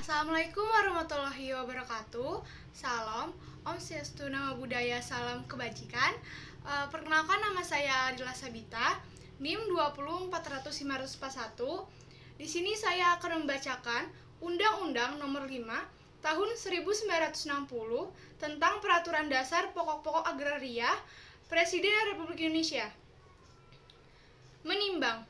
Assalamualaikum warahmatullahi wabarakatuh. Salam, Om Swastiastu, Namo Buddhaya, salam kebajikan. Perkenalkan, nama saya Adila Sabita, NIM 20400-541. Di sini saya akan membacakan Undang-Undang Nomor 5 Tahun 1960 tentang Peraturan Dasar Pokok-pokok Agraria Presiden Republik Indonesia. Menimbang,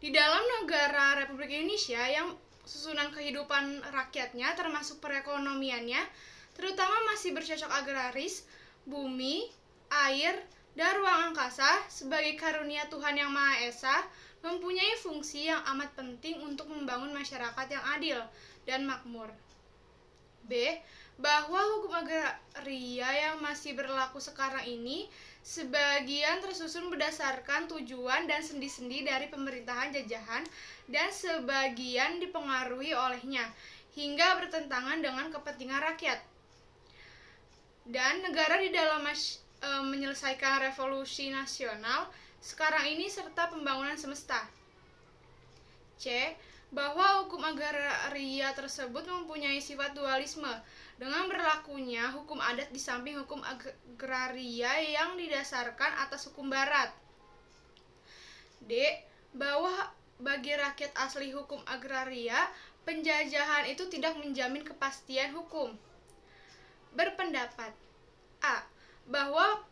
di dalam negara Republik Indonesia yang susunan kehidupan rakyatnya termasuk perekonomiannya terutama masih bercocok agraris, bumi, air, dan ruang angkasa sebagai karunia Tuhan Yang Maha Esa mempunyai fungsi yang amat penting untuk membangun masyarakat yang adil dan makmur. B. Bahwa hukum agraria yang masih berlaku sekarang ini sebagian tersusun berdasarkan tujuan dan sendi-sendi dari pemerintahan jajahan dan sebagian dipengaruhi olehnya hingga bertentangan dengan kepentingan rakyat dan negara di dalam menyelesaikan revolusi nasional sekarang ini serta pembangunan semesta. C. Bahwa hukum agraria tersebut mempunyai sifat dualisme dengan berlakunya hukum adat di samping hukum agraria yang didasarkan atas hukum barat. D. Bahwa bagi rakyat asli hukum agraria, penjajahan itu tidak menjamin kepastian hukum. Berpendapat A. Bahwa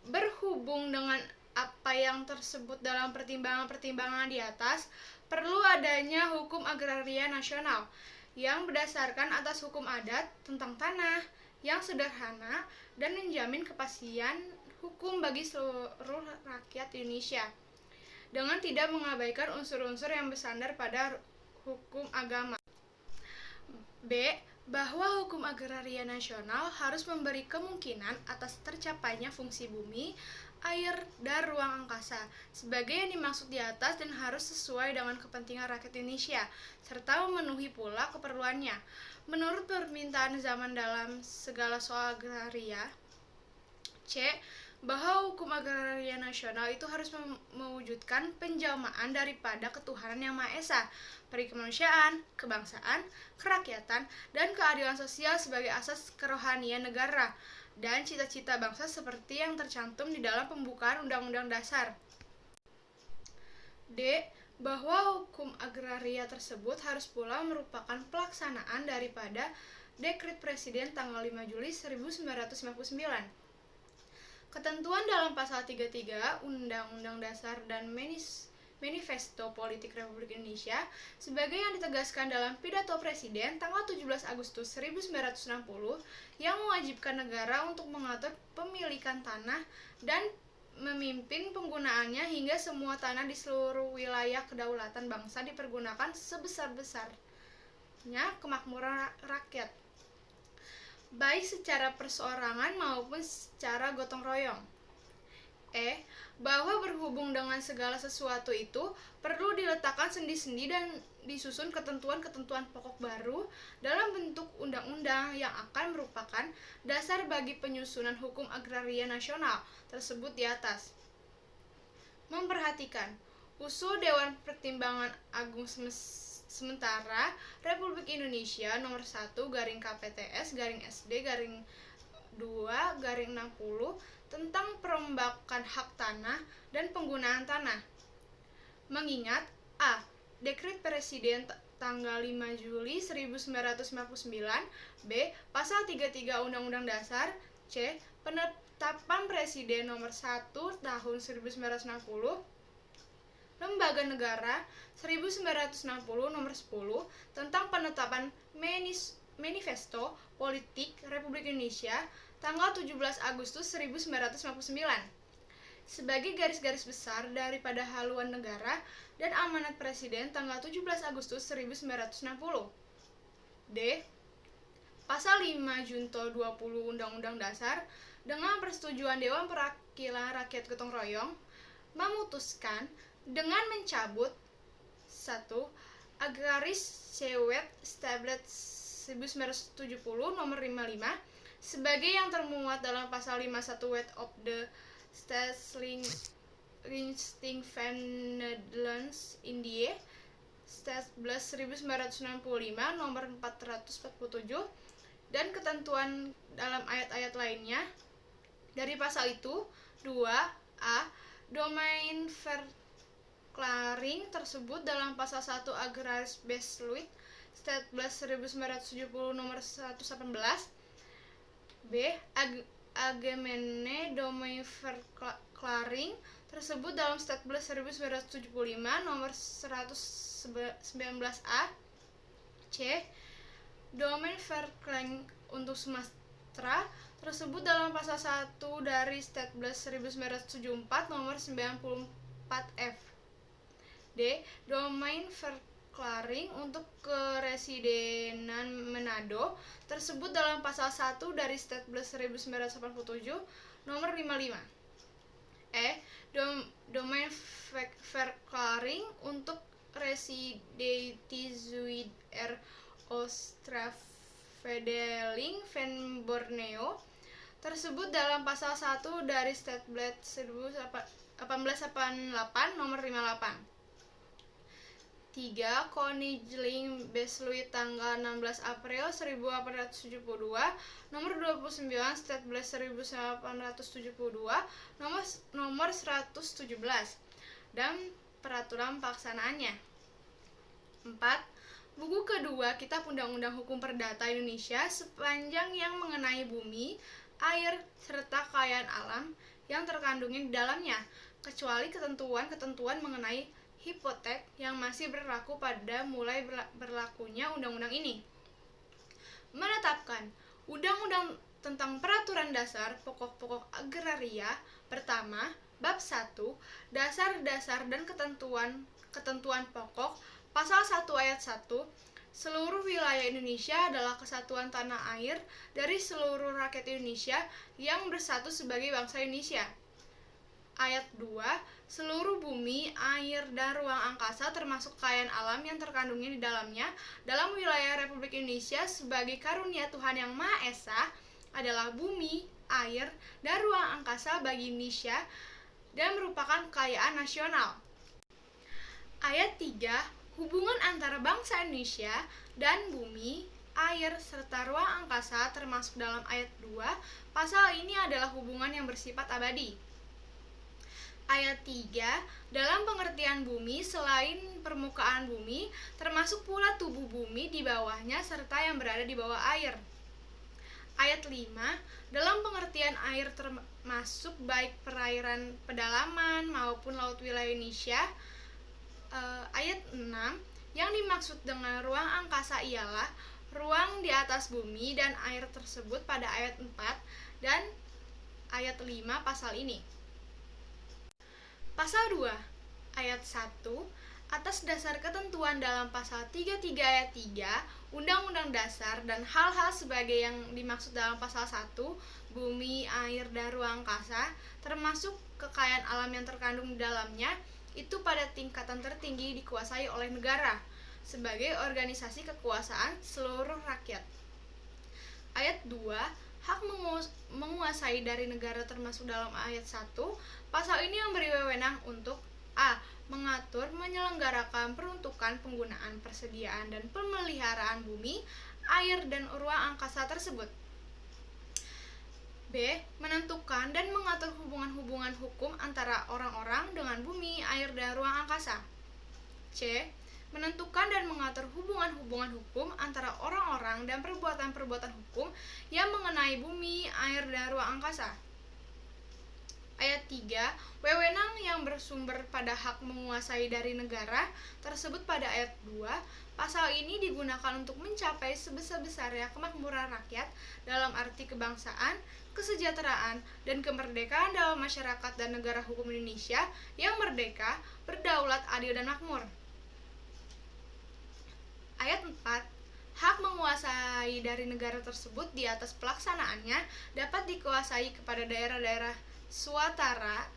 berhubung dengan apa yang tersebut dalam pertimbangan-pertimbangan di atas, perlu adanya hukum agraria nasional yang berdasarkan atas hukum adat tentang tanah yang sederhana dan menjamin kepastian hukum bagi seluruh rakyat Indonesia dengan tidak mengabaikan unsur-unsur yang bersandar pada hukum agama. B. Bahwa hukum agraria nasional harus memberi kemungkinan atas tercapainya fungsi bumi, air, dan ruang angkasa sebagai yang dimaksud di atas dan harus sesuai dengan kepentingan rakyat Indonesia serta memenuhi pula keperluannya menurut permintaan zaman dalam segala soal agraria. C. Bahwa hukum agraria nasional itu harus mewujudkan penjelmaan daripada ketuhanan Yang Maha Esa, peri kemanusiaan, kebangsaan, kerakyatan, dan keadilan sosial sebagai asas kerohanian negara dan cita-cita bangsa seperti yang tercantum di dalam pembukaan Undang-Undang Dasar. D. Bahwa hukum agraria tersebut harus pula merupakan pelaksanaan daripada Dekret Presiden tanggal 5 Juli 1959. Ketentuan dalam pasal 33 Undang-Undang Dasar dan Manifesto Politik Republik Indonesia sebagai yang ditegaskan dalam pidato Presiden tanggal 17 Agustus 1960 yang mewajibkan negara untuk mengatur pemilikan tanah dan memimpin penggunaannya hingga semua tanah di seluruh wilayah kedaulatan bangsa dipergunakan sebesar-besarnya kemakmuran rakyat, baik secara perseorangan maupun secara gotong royong. E. Bahwa berhubung dengan segala sesuatu itu perlu diletakkan sendi-sendi dan disusun ketentuan-ketentuan pokok baru dalam bentuk undang-undang yang akan merupakan dasar bagi penyusunan hukum agraria nasional tersebut di atas. Memperhatikan usul Dewan Pertimbangan Agung Sementara Republik Indonesia nomor 1/KPTS/SD/2/60 tentang perombakan hak tanah dan penggunaan tanah. Mengingat A. Dekret Presiden tanggal 5 Juli 1959, B. Pasal 33 Undang-Undang Dasar, C. Penetapan Presiden nomor 1 tahun 1960, Lembaga Negara 1960 nomor 10 tentang penetapan Manifesto Politik Republik Indonesia tanggal 17 Agustus 1959 sebagai garis-garis besar daripada haluan negara dan amanat Presiden tanggal 17 Agustus 1960. D. Pasal 5 Junto 20 Undang-Undang Dasar dengan persetujuan Dewan Perwakilan Rakyat Gotong Royong memutuskan dengan mencabut 1. Agraris Sewet Stablet 1970 nomor 55 sebagai yang termuat dalam pasal 51 Wet of the Staatsrechten van Nederland Indië Statblad 1995 nomor 447 dan ketentuan dalam ayat-ayat lainnya. Dari pasal itu, 2a, domain verklaring tersebut dalam pasal 1 Agraris Besluit Statblad 1970 nomor 118. B. Agemene domain verklaring tersebut dalam Statblad 1975 nomor 119a. C. Domain verklaring untuk Sumatera tersebut dalam pasal 1 dari Statblad 1974 nomor 94F. D. Domain verklaring untuk Keresidenan Manado tersebut dalam pasal 1 dari Statblad 1987 nomor 55. E. Domain verklaring untuk Residenti Zuid Oosterafdeling van Borneo tersebut dalam pasal 1 dari Statblad 1888 nomor 58. 3. Koninglijk Besluit tanggal 16 April 1872 nomor 29 Statblad 1872 nomor 117 dan peraturan pelaksanaannya. 4. Buku kedua Kitab Undang-Undang Hukum Perdata Indonesia sepanjang yang mengenai bumi, air, serta kekayaan alam yang terkandungnya di dalamnya, kecuali ketentuan-ketentuan mengenai hipotek yang masih berlaku pada mulai berlakunya undang-undang ini. Menetapkan Undang-Undang tentang Peraturan Dasar Pokok-pokok Agraria. Pertama, Bab 1, Dasar-dasar dan ketentuan pokok. Pasal 1 ayat 1, seluruh wilayah Indonesia adalah kesatuan tanah air dari seluruh rakyat Indonesia yang bersatu sebagai bangsa Indonesia. Ayat 2, seluruh bumi, air, dan ruang angkasa termasuk kekayaan alam yang terkandungnya di dalamnya dalam wilayah Republik Indonesia sebagai karunia Tuhan Yang Maha Esa adalah bumi, air, dan ruang angkasa bagi Indonesia dan merupakan kekayaan nasional. Ayat 3, hubungan antara bangsa Indonesia dan bumi, air, serta ruang angkasa termasuk dalam ayat 2. Pasal ini adalah hubungan yang bersifat abadi. Ayat 3, dalam pengertian bumi selain permukaan bumi, termasuk pula tubuh bumi di bawahnya serta yang berada di bawah air. Ayat 5, dalam pengertian air termasuk baik perairan pedalaman maupun laut wilayah Indonesia. Ayat 6, yang dimaksud dengan ruang angkasa ialah ruang di atas bumi dan air tersebut pada ayat 4 dan ayat 5 pasal ini. Pasal 2, ayat 1, atas dasar ketentuan dalam pasal 33 ayat 3, Undang-Undang Dasar dan hal-hal sebagai yang dimaksud dalam pasal 1, bumi, air, dan ruang angkasa, termasuk kekayaan alam yang terkandung di dalamnya, itu pada tingkatan tertinggi dikuasai oleh negara, sebagai organisasi kekuasaan seluruh rakyat. Ayat 2, hak menguasai dari negara termasuk dalam ayat 1, pasal ini memberi wewenang untuk A. Mengatur, menyelenggarakan peruntukan penggunaan, persediaan, dan pemeliharaan bumi, air, dan ruang angkasa tersebut. B. Menentukan dan mengatur hubungan-hubungan hukum antara orang-orang dengan bumi, air, dan ruang angkasa. C. Menentukan dan mengatur hubungan-hubungan hukum antara orang-orang dan perbuatan-perbuatan hukum yang mengenai bumi, air, dan ruang angkasa. Ayat 3, wewenang yang bersumber pada hak menguasai dari negara tersebut pada ayat 2, pasal ini digunakan untuk mencapai sebesar-besarnya kemakmuran rakyat dalam arti kebangsaan, kesejahteraan, dan kemerdekaan dalam masyarakat dan negara hukum Indonesia yang merdeka, berdaulat, adil, dan makmur. Ayat 4, hak menguasai dari negara tersebut di atas pelaksanaannya dapat dikuasai kepada daerah-daerah swatara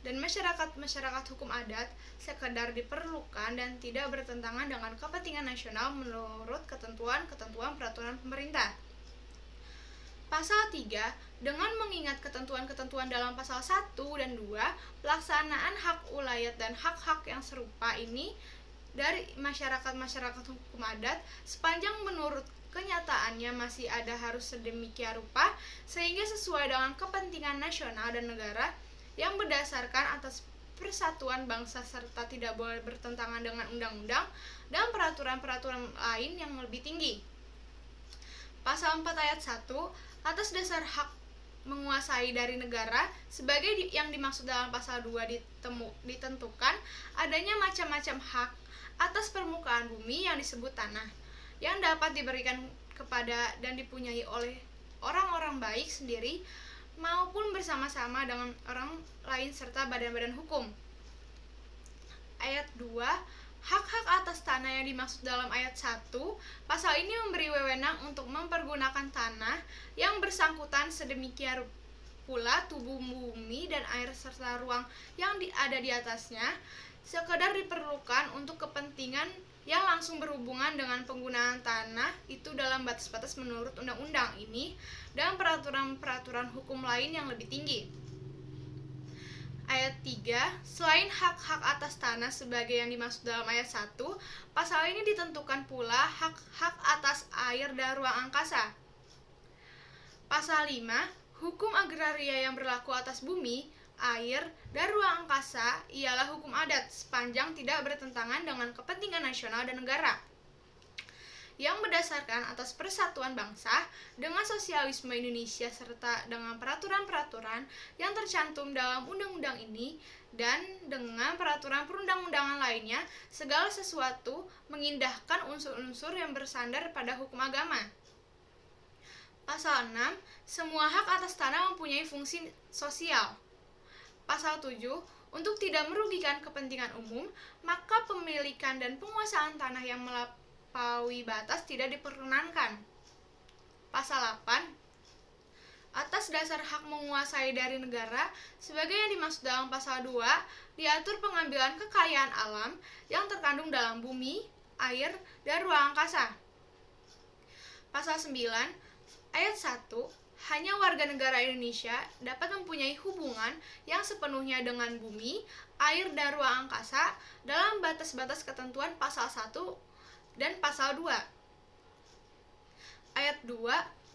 dan masyarakat hukum adat sekadar diperlukan dan tidak bertentangan dengan kepentingan nasional menurut ketentuan-ketentuan peraturan pemerintah. Pasal 3, dengan mengingat ketentuan-ketentuan dalam pasal 1 dan 2, pelaksanaan hak ulayat dan hak-hak yang serupa ini dari masyarakat hukum adat sepanjang menurut kenyataannya masih ada harus sedemikian rupa sehingga sesuai dengan kepentingan nasional dan negara yang berdasarkan atas persatuan bangsa serta tidak boleh bertentangan dengan undang-undang dan peraturan-peraturan lain yang lebih tinggi. Pasal 4 ayat 1, atas dasar hak menguasai dari negara sebagai yang dimaksud dalam pasal 2 ditentukan adanya macam-macam hak atas permukaan bumi yang disebut tanah yang dapat diberikan kepada dan dipunyai oleh orang-orang baik sendiri maupun bersama-sama dengan orang lain serta badan-badan hukum. Ayat 2, hak-hak atas tanah yang dimaksud dalam ayat 1, pasal ini memberi wewenang untuk mempergunakan tanah yang bersangkutan sedemikian pula tubuh bumi dan air serta ruang yang ada di atasnya, sekedar diperlukan untuk kepentingan yang langsung berhubungan dengan penggunaan tanah itu dalam batas-batas menurut undang-undang ini dan peraturan-peraturan hukum lain yang lebih tinggi. Ayat 3, selain hak-hak atas tanah sebagai yang dimaksud dalam ayat 1, pasal ini ditentukan pula hak-hak atas air dan ruang angkasa. Pasal 5, hukum agraria yang berlaku atas bumi, air, dan ruang angkasa ialah hukum adat sepanjang tidak bertentangan dengan kepentingan nasional dan negara yang berdasarkan atas persatuan bangsa dengan sosialisme Indonesia serta dengan peraturan-peraturan yang tercantum dalam undang-undang ini dan dengan peraturan perundang-undangan lainnya, segala sesuatu mengindahkan unsur-unsur yang bersandar pada hukum agama. Pasal 6, semua hak atas tanah mempunyai fungsi sosial. Pasal 7, untuk tidak merugikan kepentingan umum, maka pemilikan dan penguasaan tanah yang melampaui batas tidak diperkenankan. Pasal 8, atas dasar hak menguasai dari negara sebagai yang dimaksud dalam pasal 2, diatur pengambilan kekayaan alam yang terkandung dalam bumi, air, dan ruang angkasa. Pasal 9, ayat 1, hanya warga negara Indonesia dapat mempunyai hubungan yang sepenuhnya dengan bumi, air, dan ruang angkasa dalam batas-batas ketentuan pasal 1 dan pasal 2. Ayat 2,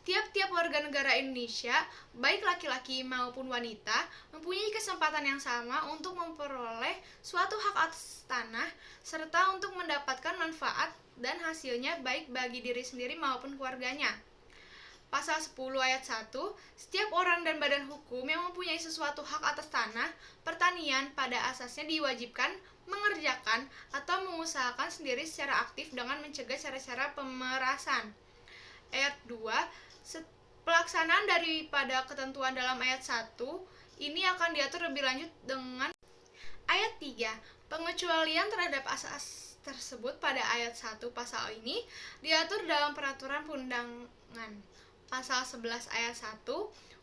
tiap-tiap warga negara Indonesia, baik laki-laki maupun wanita, mempunyai kesempatan yang sama untuk memperoleh suatu hak atas tanah, serta untuk mendapatkan manfaat dan hasilnya baik bagi diri sendiri maupun keluarganya. Pasal 10 ayat 1, setiap orang dan badan hukum yang mempunyai sesuatu hak atas tanah, pertanian pada asasnya diwajibkan mengerjakan atau mengusahakan sendiri secara aktif dengan mencegah cara-cara pemerasan. Ayat 2, pelaksanaan daripada ketentuan dalam ayat 1 ini akan diatur lebih lanjut dengan ayat 3. Pengecualian terhadap asas tersebut pada ayat 1 pasal ini diatur dalam peraturan perundangan. Pasal 11 ayat 1,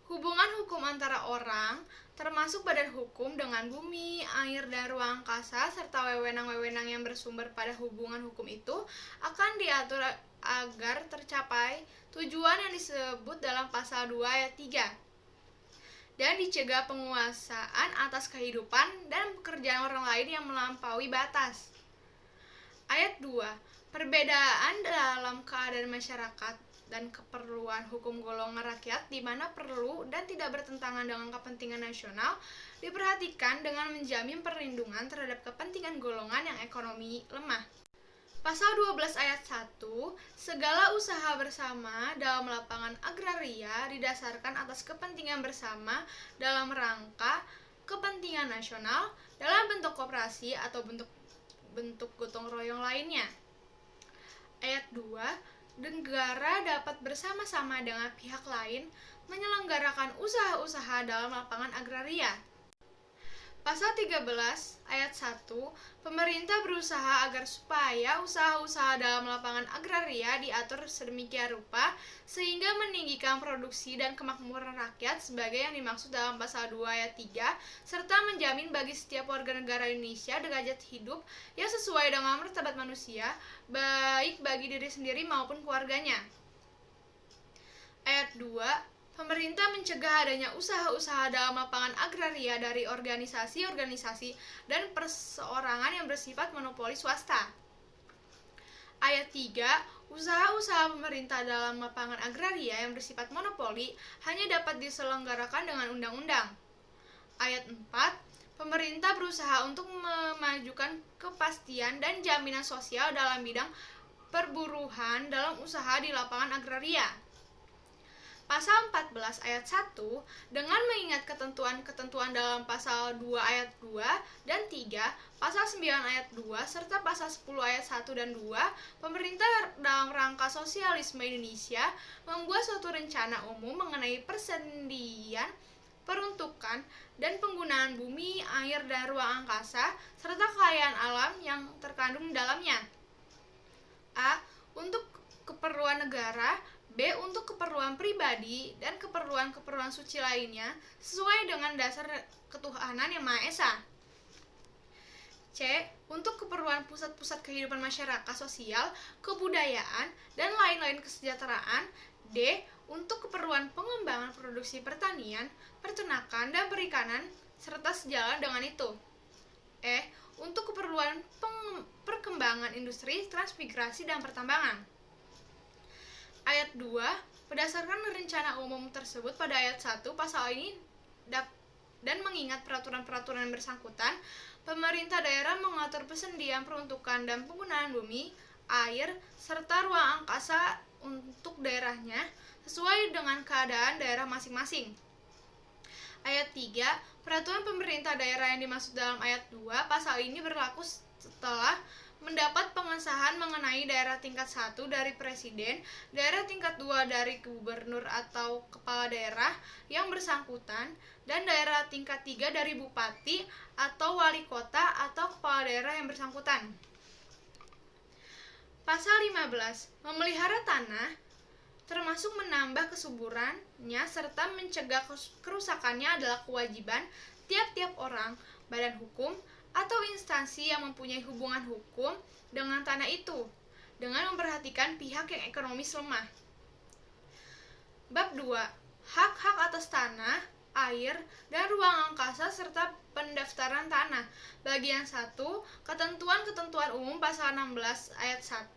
hubungan hukum antara orang, termasuk badan hukum dengan bumi, air, dan ruang angkasa, serta wewenang-wewenang yang bersumber pada hubungan hukum itu akan diatur agar tercapai tujuan yang disebut dalam pasal 2 ayat 3 dan dicegah penguasaan atas kehidupan dan pekerjaan orang lain yang melampaui batas. Ayat 2, perbedaan dalam keadaan masyarakat dan keperluan hukum golongan rakyat di mana perlu dan tidak bertentangan dengan kepentingan nasional diperhatikan dengan menjamin perlindungan terhadap kepentingan golongan yang ekonomi lemah. Pasal 12 ayat 1, segala usaha bersama dalam lapangan agraria didasarkan atas kepentingan bersama dalam rangka kepentingan nasional dalam bentuk koperasi atau bentuk gotong royong lainnya. Ayat 2, negara dapat bersama-sama dengan pihak lain menyelenggarakan usaha-usaha dalam lapangan agraria. Pasal 13 ayat 1, pemerintah berusaha agar supaya usaha-usaha dalam lapangan agraria diatur sedemikian rupa sehingga meninggikan produksi dan kemakmuran rakyat sebagai yang dimaksud dalam pasal 2 ayat 3 serta menjamin bagi setiap warga negara Indonesia derajat hidup yang sesuai dengan martabat manusia baik bagi diri sendiri maupun keluarganya. Ayat 2, pemerintah mencegah adanya usaha-usaha dalam lapangan agraria dari organisasi-organisasi dan perseorangan yang bersifat monopoli swasta. Ayat 3, usaha-usaha pemerintah dalam lapangan agraria yang bersifat monopoli hanya dapat diselenggarakan dengan undang-undang. Ayat 4, pemerintah berusaha untuk memajukan kepastian dan jaminan sosial dalam bidang perburuhan dalam usaha di lapangan agraria. Pasal 14 ayat 1, dengan mengingat ketentuan-ketentuan dalam pasal 2 ayat 2 dan 3, pasal 9 ayat 2, serta pasal 10 ayat 1 dan 2, pemerintah dalam rangka sosialisme Indonesia membuat suatu rencana umum mengenai persendian, peruntukan, dan penggunaan bumi, air, dan ruang angkasa, serta kekayaan alam yang terkandung di dalamnya. A. Untuk keperluan negara, B. Untuk keperluan pribadi dan keperluan-keperluan suci lainnya sesuai dengan dasar ketuhanan yang Maha Esa. C. Untuk keperluan pusat-pusat kehidupan masyarakat sosial, kebudayaan, dan lain-lain kesejahteraan. D. Untuk keperluan pengembangan produksi pertanian, peternakan, dan perikanan, serta sejalan dengan itu. E. Untuk keperluan perkembangan industri, transmigrasi, dan pertambangan. Ayat 2, berdasarkan rencana umum tersebut pada ayat 1 pasal ini dan mengingat peraturan-peraturan yang bersangkutan, pemerintah daerah mengatur persendian, peruntukan, dan penggunaan bumi, air, serta ruang angkasa untuk daerahnya sesuai dengan keadaan daerah masing-masing. Ayat 3, peraturan pemerintah daerah yang dimaksud dalam ayat 2 pasal ini berlaku setelah mendapat pengesahan mengenai daerah tingkat 1 dari Presiden, daerah tingkat 2 dari Gubernur atau Kepala Daerah yang bersangkutan, dan daerah tingkat 3 dari Bupati atau Wali Kota atau Kepala Daerah yang bersangkutan. Pasal 15, memelihara tanah, termasuk menambah kesuburannya serta mencegah kerusakannya adalah kewajiban tiap-tiap orang, badan hukum, atau instansi yang mempunyai hubungan hukum dengan tanah itu, dengan memperhatikan pihak yang ekonomis lemah. Bab 2, hak-hak atas tanah, air, dan ruang angkasa serta pendaftaran tanah. Bagian 1, ketentuan-ketentuan umum pasal 16 ayat 1.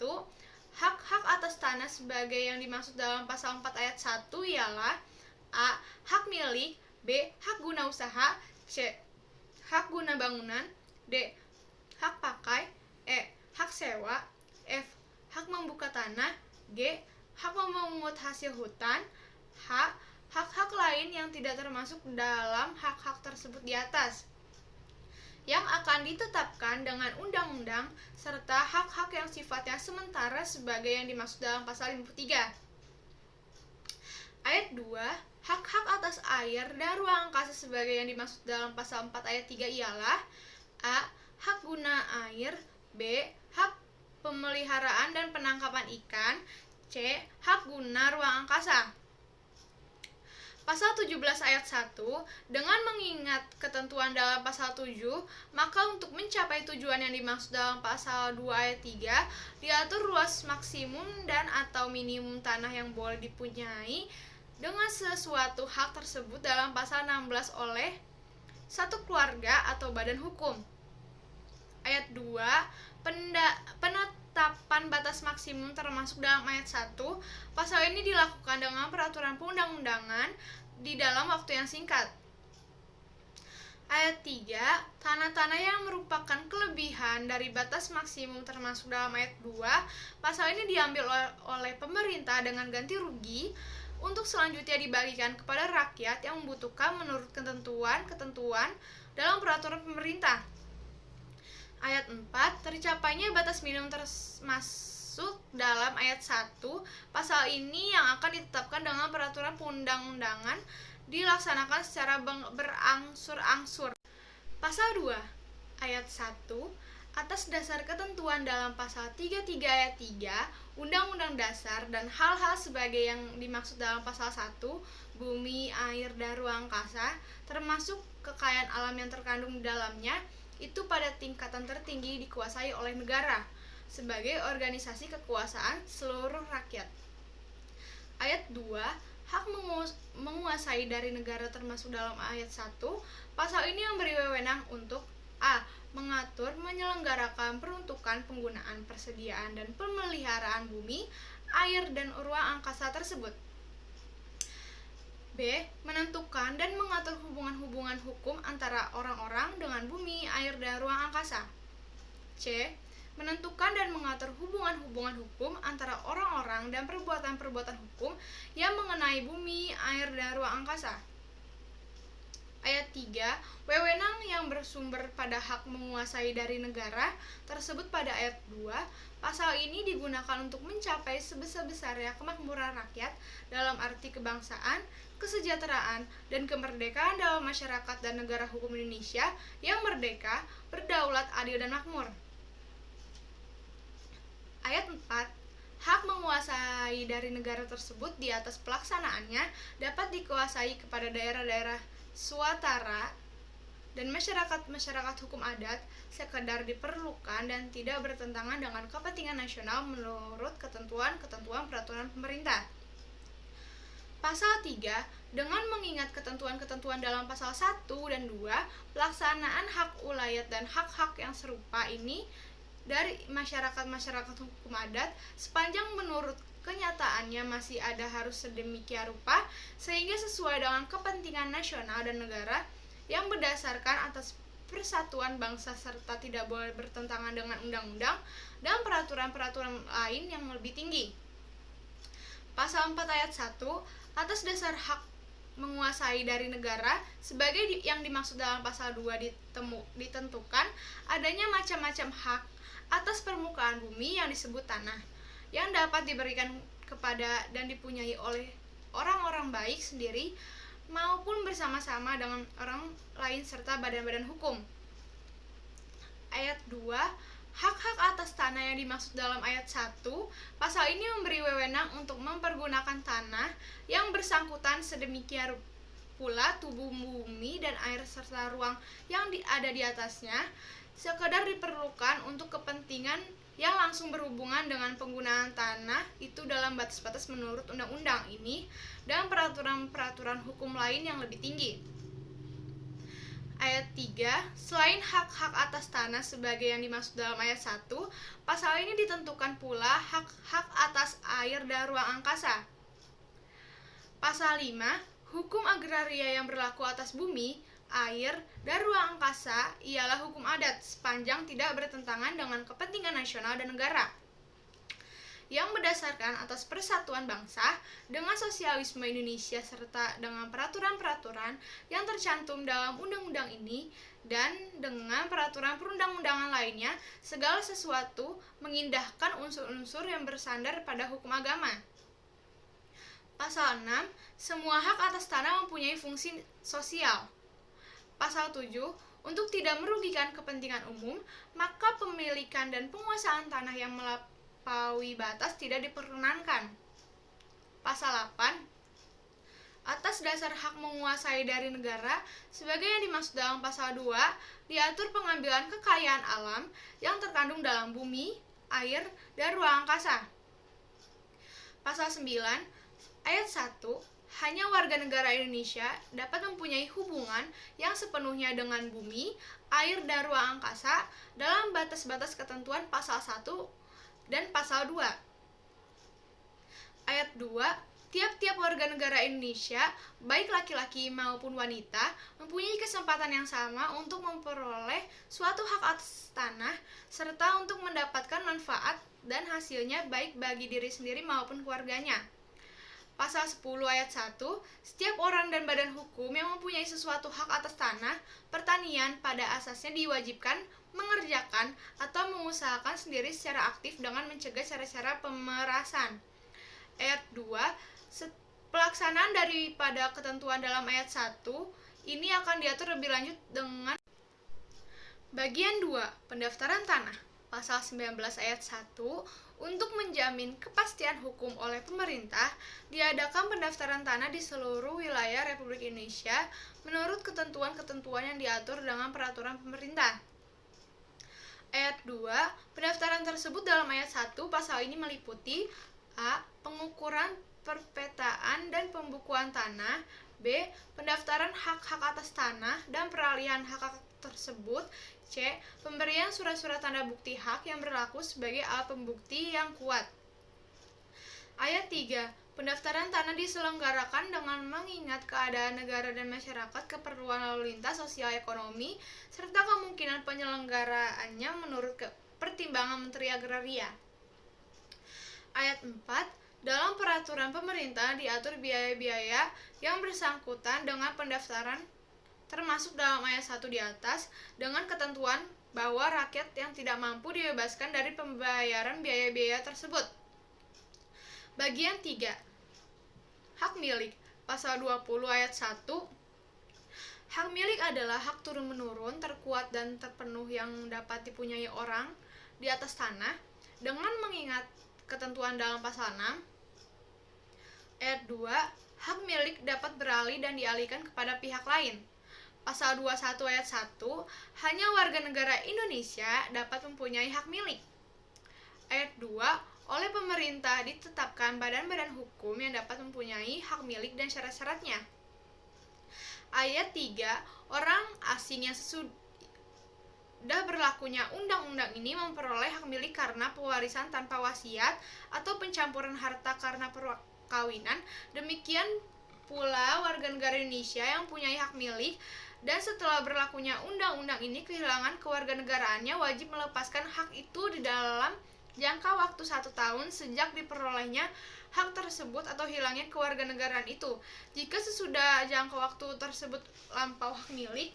Hak-hak atas tanah sebagai yang dimaksud dalam pasal 4 ayat 1 ialah A. Hak milik, B. Hak guna usaha, C. Hak guna bangunan, D. Hak pakai, E. Hak sewa, F. Hak membuka tanah, G. Hak memungut hasil hutan, H. Hak-hak lain yang tidak termasuk dalam hak-hak tersebut di atas, yang akan ditetapkan dengan undang-undang, serta hak-hak yang sifatnya sementara sebagai yang dimaksud dalam pasal 53. Ayat 2, hak-hak atas air dan ruang angkasa sebagai yang dimaksud dalam pasal 4 ayat 3 ialah A. Hak guna air, B. Hak pemeliharaan dan penangkapan ikan, C. Hak guna ruang angkasa. Pasal 17 ayat 1, dengan mengingat ketentuan dalam pasal 7, maka untuk mencapai tujuan yang dimaksud dalam pasal 2 ayat 3, diatur luas maksimum dan atau minimum tanah yang boleh dipunyai dengan sesuatu hak tersebut dalam pasal 16 oleh satu keluarga atau badan hukum. Ayat 2, penetapan batas maksimum termasuk dalam ayat 1. Pasal ini dilakukan dengan peraturan perundang-undangan di dalam waktu yang singkat. Ayat 3, tanah-tanah yang merupakan kelebihan dari batas maksimum termasuk dalam ayat 2. Pasal ini diambil oleh pemerintah dengan ganti rugi untuk selanjutnya dibagikan kepada rakyat yang membutuhkan menurut ketentuan dalam peraturan pemerintah. Ayat 4, tercapainya batas minimum termasuk dalam ayat 1. Pasal ini yang akan ditetapkan dengan peraturan perundang-undangan dilaksanakan secara berangsur-angsur. Pasal 2, ayat 1, atas dasar ketentuan dalam pasal 33 ayat 3 Undang-Undang Dasar dan hal-hal sebagai yang dimaksud dalam pasal 1, bumi, air, dan ruang angkasa, termasuk kekayaan alam yang terkandung di dalamnya, itu pada tingkatan tertinggi dikuasai oleh negara sebagai organisasi kekuasaan seluruh rakyat. Ayat 2, hak menguasai dari negara termasuk dalam ayat 1. Pasal ini memberi wewenang untuk A. mengatur menyelenggarakan peruntukan penggunaan persediaan dan pemeliharaan bumi, air, dan ruang angkasa tersebut. B. Menentukan dan mengatur hubungan-hubungan hukum antara orang-orang dengan bumi, air, dan ruang angkasa. C. Menentukan dan mengatur hubungan-hubungan hukum antara orang-orang dan perbuatan-perbuatan hukum yang mengenai bumi, air, dan ruang angkasa. Ayat 3. Wewenang yang bersumber pada hak menguasai dari negara tersebut pada ayat 2. Pasal ini digunakan untuk mencapai sebesar-besarnya kemakmuran rakyat dalam arti kebangsaan, kesejahteraan, dan kemerdekaan dalam masyarakat dan negara hukum Indonesia yang merdeka, berdaulat, adil, dan makmur. Ayat 4. Hak menguasai dari negara tersebut di atas pelaksanaannya dapat dikuasai kepada daerah-daerah swatara dan masyarakat hukum adat sekedar diperlukan dan tidak bertentangan dengan kepentingan nasional menurut ketentuan-ketentuan peraturan pemerintah. Pasal 3, dengan mengingat ketentuan-ketentuan dalam pasal 1 dan 2, pelaksanaan hak ulayat dan hak-hak yang serupa ini dari masyarakat hukum adat sepanjang menurut kenyataannya masih ada harus sedemikian rupa sehingga sesuai dengan kepentingan nasional dan negara yang berdasarkan atas persatuan bangsa serta tidak boleh bertentangan dengan undang-undang dan peraturan-peraturan lain yang lebih tinggi. Pasal 4 ayat 1, atas dasar hak menguasai dari negara sebagai yang dimaksud dalam pasal 2 ditentukan adanya macam-macam hak atas permukaan bumi yang disebut tanah, yang dapat diberikan kepada dan dipunyai oleh orang-orang baik sendiri maupun bersama-sama dengan orang lain serta badan-badan hukum. Ayat 2, hak-hak atas tanah yang dimaksud dalam ayat 1, pasal ini memberi wewenang untuk mempergunakan tanah yang bersangkutan sedemikian pula tubuh bumi dan air serta ruang yang ada di atasnya sekedar diperlukan untuk kepentingan yang langsung berhubungan dengan penggunaan tanah itu dalam batas-batas menurut undang-undang ini dan peraturan-peraturan hukum lain yang lebih tinggi. Ayat 3, selain hak-hak atas tanah sebagai yang dimaksud dalam ayat 1, pasal ini ditentukan pula hak-hak atas air dan ruang angkasa. Pasal 5, hukum agraria yang berlaku atas bumi, air, dan ruang angkasa ialah hukum adat sepanjang tidak bertentangan dengan kepentingan nasional dan negara yang berdasarkan atas persatuan bangsa dengan sosialisme Indonesia serta dengan peraturan-peraturan yang tercantum dalam undang-undang ini dan dengan peraturan perundang-undangan lainnya, segala sesuatu mengindahkan unsur-unsur yang bersandar pada hukum agama. Pasal 6, semua hak atas tanah mempunyai fungsi sosial. Pasal 7, untuk tidak merugikan kepentingan umum, maka pemilikan dan penguasaan tanah yang melampaui batas tidak diperkenankan. Pasal 8, atas dasar hak menguasai dari negara, sebagai yang dimaksud dalam pasal 2, diatur pengambilan kekayaan alam yang terkandung dalam bumi, air, dan ruang angkasa. Pasal 9, ayat 1, hanya warga negara Indonesia dapat mempunyai hubungan yang sepenuhnya dengan bumi, air, dan ruang angkasa dalam batas-batas ketentuan pasal 1 dan pasal 2. Ayat 2, tiap-tiap warga negara Indonesia, baik laki-laki maupun wanita, mempunyai kesempatan yang sama untuk memperoleh suatu hak atas tanah serta untuk mendapatkan manfaat dan hasilnya baik bagi diri sendiri maupun keluarganya. Pasal 10 ayat 1, setiap orang dan badan hukum yang mempunyai sesuatu hak atas tanah, pertanian pada asasnya diwajibkan mengerjakan atau mengusahakan sendiri secara aktif dengan mencegah cara-cara pemerasan. Ayat 2, pelaksanaan daripada ketentuan dalam ayat 1 ini akan diatur lebih lanjut dengan bagian 2, pendaftaran tanah. Pasal 19 ayat 1, untuk menjamin kepastian hukum oleh pemerintah, diadakan pendaftaran tanah di seluruh wilayah Republik Indonesia menurut ketentuan-ketentuan yang diatur dengan peraturan pemerintah. Ayat 2, pendaftaran tersebut dalam ayat 1 pasal ini meliputi A. Pengukuran perpetaan dan pembukuan tanah, B. Pendaftaran hak-hak atas tanah dan peralihan hak tersebut. C. Pemberian surat-surat tanda bukti hak yang berlaku sebagai alat pembukti yang kuat. Ayat 3. Pendaftaran tanah diselenggarakan dengan mengingat keadaan negara dan masyarakat, keperluan lalu lintas sosial ekonomi, serta kemungkinan penyelenggaraannya menurut pertimbangan Menteri Agraria. Ayat 4. Dalam peraturan pemerintah diatur biaya-biaya yang bersangkutan dengan pendaftaran termasuk dalam ayat 1 di atas, dengan ketentuan bahwa rakyat yang tidak mampu dibebaskan dari pembayaran biaya-biaya tersebut. Bagian 3. Hak milik. Pasal 20 ayat 1. Hak milik adalah hak turun-menurun, terkuat dan terpenuh yang dapat dipunyai orang di atas tanah, dengan mengingat ketentuan dalam pasal 6. Ayat 2. Hak milik dapat beralih dan dialihkan kepada pihak lain. Pasal 21 ayat 1. Hanya warga negara Indonesia dapat mempunyai hak milik. Ayat 2. Oleh pemerintah ditetapkan badan-badan hukum yang dapat mempunyai hak milik dan syarat-syaratnya. Ayat 3. Orang asing yang sesudah berlakunya undang-undang ini memperoleh hak milik karena pewarisan tanpa wasiat atau pencampuran harta karena perkawinan. Demikian pula warga negara Indonesia yang mempunyai hak milik dan setelah berlakunya undang-undang ini kehilangan kewarganegaraannya wajib melepaskan hak itu di dalam jangka waktu 1 tahun sejak diperolehnya hak tersebut atau hilangnya kewarganegaraan itu. Jika sesudah jangka waktu tersebut lampau hak milik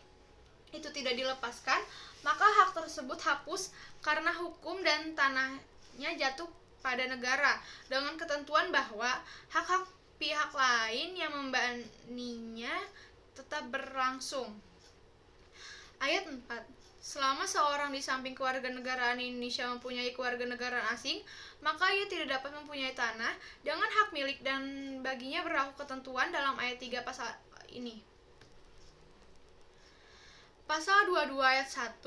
itu tidak dilepaskan, maka hak tersebut hapus karena hukum dan tanahnya jatuh pada negara, dengan ketentuan bahwa hak-hak pihak lain yang membaninya tetap berlangsung. Ayat 4. Selama seorang di samping kewarganegaraan Indonesia mempunyai kewarganegaraan asing, maka ia tidak dapat mempunyai tanah dengan hak milik dan baginya berlaku ketentuan dalam ayat 3 pasal ini. Pasal 22 ayat 1.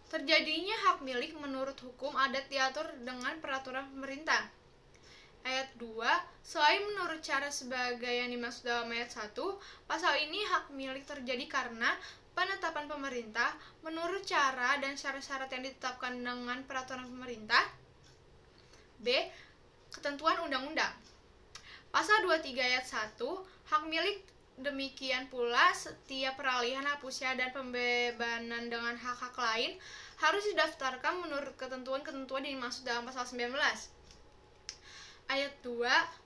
Terjadinya hak milik menurut hukum adat diatur dengan peraturan pemerintah. Ayat 2. Selain menurut cara sebagai yang dimaksud dalam ayat 1, pasal ini hak milik terjadi karena penetapan pemerintah menurut cara dan syarat-syarat yang ditetapkan dengan peraturan pemerintah. B. Ketentuan undang-undang. Pasal 23 ayat 1. Hak milik demikian pula setiap peralihan, hapusnya, dan pembebanan dengan hak-hak lain harus didaftarkan menurut ketentuan-ketentuan yang dimaksud dalam pasal 19. Ayat 2.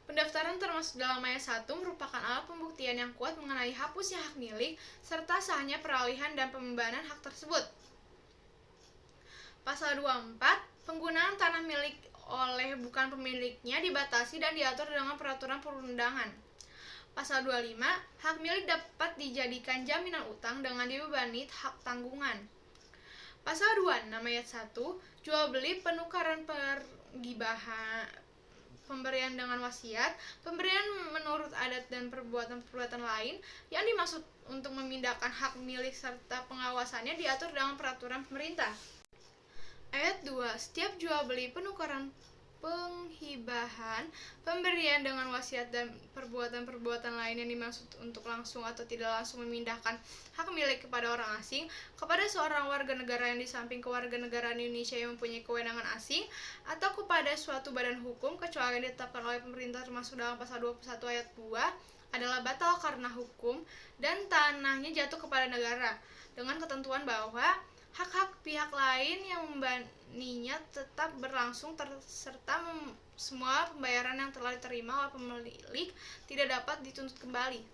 Pendaftaran termasuk dalam ayat 1 merupakan alat pembuktian yang kuat mengenai hapusnya hak milik serta sahnya peralihan dan pembebanan hak tersebut. Pasal 24. Penggunaan tanah milik oleh bukan pemiliknya dibatasi dan diatur dengan peraturan perundangan. Pasal 25. Hak milik dapat dijadikan jaminan utang dengan dibebani hak tanggungan. Pasal 26 ayat 1. Jual beli, penukaran, pergibahan, pemberian dengan wasiat, pemberian menurut adat dan perbuatan-perbuatan lain yang dimaksud untuk memindahkan hak milik serta pengawasannya diatur dalam peraturan pemerintah. Ayat 2. Setiap jual beli, penukaran, penghibahan, pemberian dengan wasiat dan perbuatan-perbuatan lain yang dimaksud untuk langsung atau tidak langsung memindahkan hak milik kepada orang asing, kepada seorang warga negara yang di samping kewarganegaraan Indonesia yang mempunyai kewenangan asing, atau kepada suatu badan hukum kecuali yang ditetapkan oleh pemerintah termasuk dalam pasal 21 ayat 2 adalah batal karena hukum dan tanahnya jatuh kepada negara, dengan ketentuan bahwa hak-hak pihak lain yang membaninya tetap berlangsung serta semua pembayaran yang telah diterima oleh pemilik tidak dapat dituntut kembali.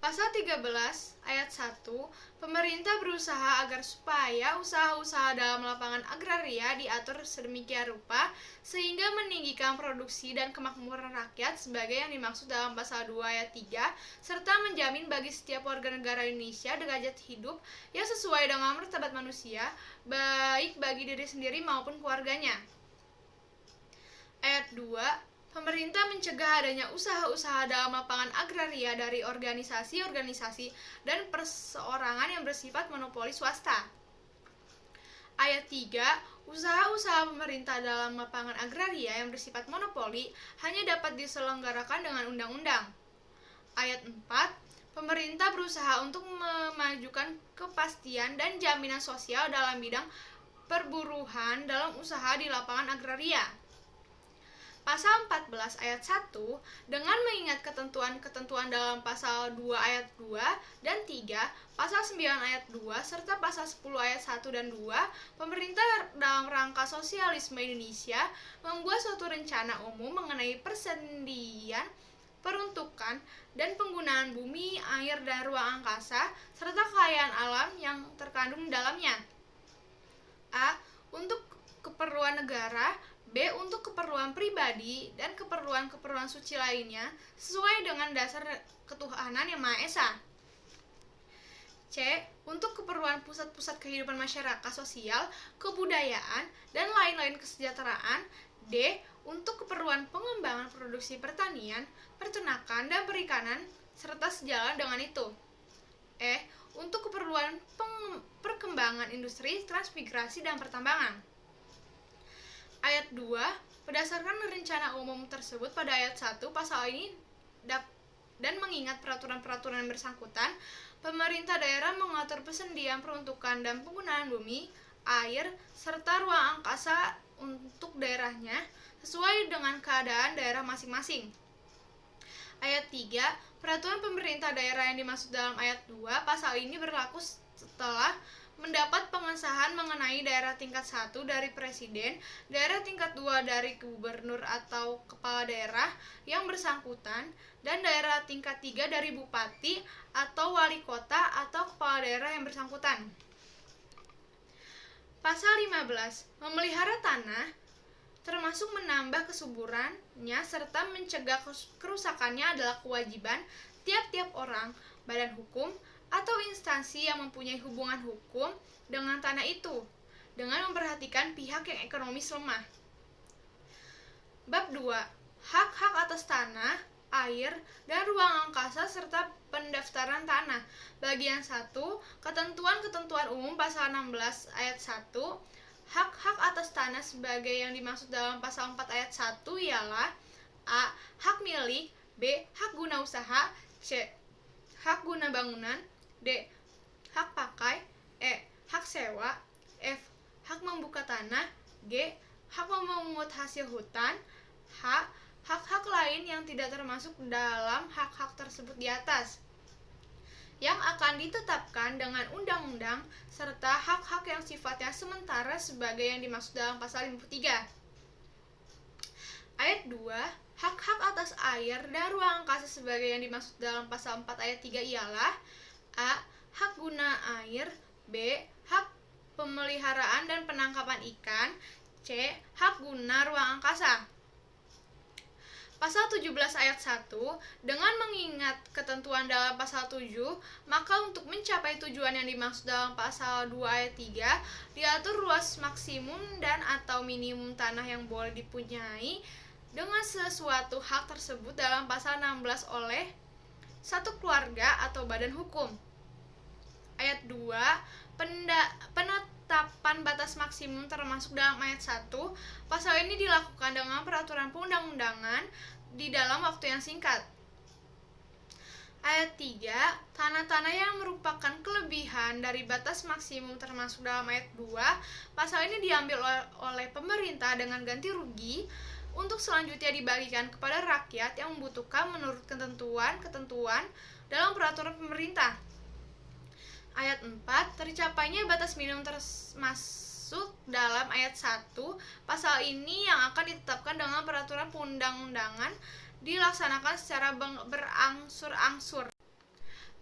Pasal 13 ayat 1. Pemerintah berusaha agar supaya usaha-usaha dalam lapangan agraria diatur sedemikian rupa sehingga meninggikan produksi dan kemakmuran rakyat sebagai yang dimaksud dalam pasal 2 ayat 3 serta menjamin bagi setiap warga negara Indonesia derajat hidup yang sesuai dengan martabat manusia baik bagi diri sendiri maupun keluarganya. Ayat 2. Pemerintah mencegah adanya usaha-usaha dalam lapangan agraria dari organisasi-organisasi dan perseorangan yang bersifat monopoli swasta. Ayat 3. Usaha-usaha pemerintah dalam lapangan agraria yang bersifat monopoli hanya dapat diselenggarakan dengan undang-undang. Ayat 4. Pemerintah berusaha untuk memajukan kepastian dan jaminan sosial dalam bidang perburuhan dalam usaha di lapangan agraria. Pasal 14 ayat 1 dengan mengingat ketentuan-ketentuan dalam pasal 2 ayat 2 dan 3, pasal 9 ayat 2 serta pasal 10 ayat 1 dan 2, pemerintah dalam rangka sosialisme Indonesia membuat suatu rencana umum mengenai persendian, peruntukan, dan penggunaan bumi, air, dan ruang angkasa serta kekayaan alam yang terkandung dalamnya. A. Untuk keperluan negara, B. Untuk keperluan pribadi dan keperluan-keperluan suci lainnya sesuai dengan dasar ketuhanan yang Maha Esa. C. Untuk keperluan pusat-pusat kehidupan masyarakat sosial, kebudayaan, dan lain-lain kesejahteraan. D. Untuk keperluan pengembangan produksi pertanian, peternakan, dan perikanan serta sejalan dengan itu. E. Untuk keperluan perkembangan industri, transmigrasi, dan pertambangan. Ayat 2, berdasarkan rencana umum tersebut pada ayat 1 pasal ini dan mengingat peraturan-peraturan yang bersangkutan, pemerintah daerah mengatur persendian, peruntukan, dan penggunaan bumi, air, serta ruang angkasa untuk daerahnya sesuai dengan keadaan daerah masing-masing. Ayat 3, peraturan pemerintah daerah yang dimaksud dalam ayat 2 pasal ini berlaku setelah mendapat pengesahan mengenai daerah tingkat 1 dari Presiden, daerah tingkat 2 dari Gubernur atau Kepala Daerah yang bersangkutan, dan daerah tingkat 3 dari Bupati atau Wali Kota atau Kepala Daerah yang bersangkutan. Pasal 15, memelihara tanah, termasuk menambah kesuburannya serta mencegah kerusakannya adalah kewajiban tiap-tiap orang, badan hukum, atau instansi yang mempunyai hubungan hukum dengan tanah itu, dengan memperhatikan pihak yang ekonomis lemah. Bab 2. Hak-hak atas tanah, air, dan ruang angkasa serta pendaftaran tanah. Bagian 1. Ketentuan-ketentuan umum pasal 16 ayat 1. Hak-hak atas tanah sebagai yang dimaksud dalam pasal 4 ayat 1 ialah A. Hak milik, B. Hak guna usaha, C. Hak guna bangunan, D. Hak pakai, E. Hak sewa, F. Hak membuka tanah, G. Hak memungut hasil hutan, H. Hak-hak lain yang tidak termasuk dalam hak-hak tersebut di atas, yang akan ditetapkan dengan undang-undang, serta hak-hak yang sifatnya sementara sebagai yang dimaksud dalam pasal 53. Ayat 2, hak-hak atas air dan ruang angkasa sebagai yang dimaksud dalam pasal 4 ayat 3 ialah A. Hak guna air, B. Hak pemeliharaan dan penangkapan ikan, C. Hak guna ruang angkasa. Pasal 17 ayat 1, dengan mengingat ketentuan dalam pasal 7, maka untuk mencapai tujuan yang dimaksud dalam pasal 2 ayat 3, diatur luas maksimum dan atau minimum tanah yang boleh dipunyai dengan sesuatu hak tersebut dalam pasal 16 oleh satu keluarga atau badan hukum. Ayat 2, penetapan batas maksimum termasuk dalam ayat 1, pasal ini dilakukan dengan peraturan perundang-undangan di dalam waktu yang singkat. Ayat 3, tanah-tanah yang merupakan kelebihan dari batas maksimum termasuk dalam ayat 2, pasal ini diambil oleh pemerintah dengan ganti rugi untuk selanjutnya dibagikan kepada rakyat yang membutuhkan menurut ketentuan dalam peraturan pemerintah. Ayat 4, tercapainya batas minimum termasuk dalam ayat 1, pasal ini yang akan ditetapkan dengan peraturan perundang-undangan dilaksanakan secara berangsur-angsur.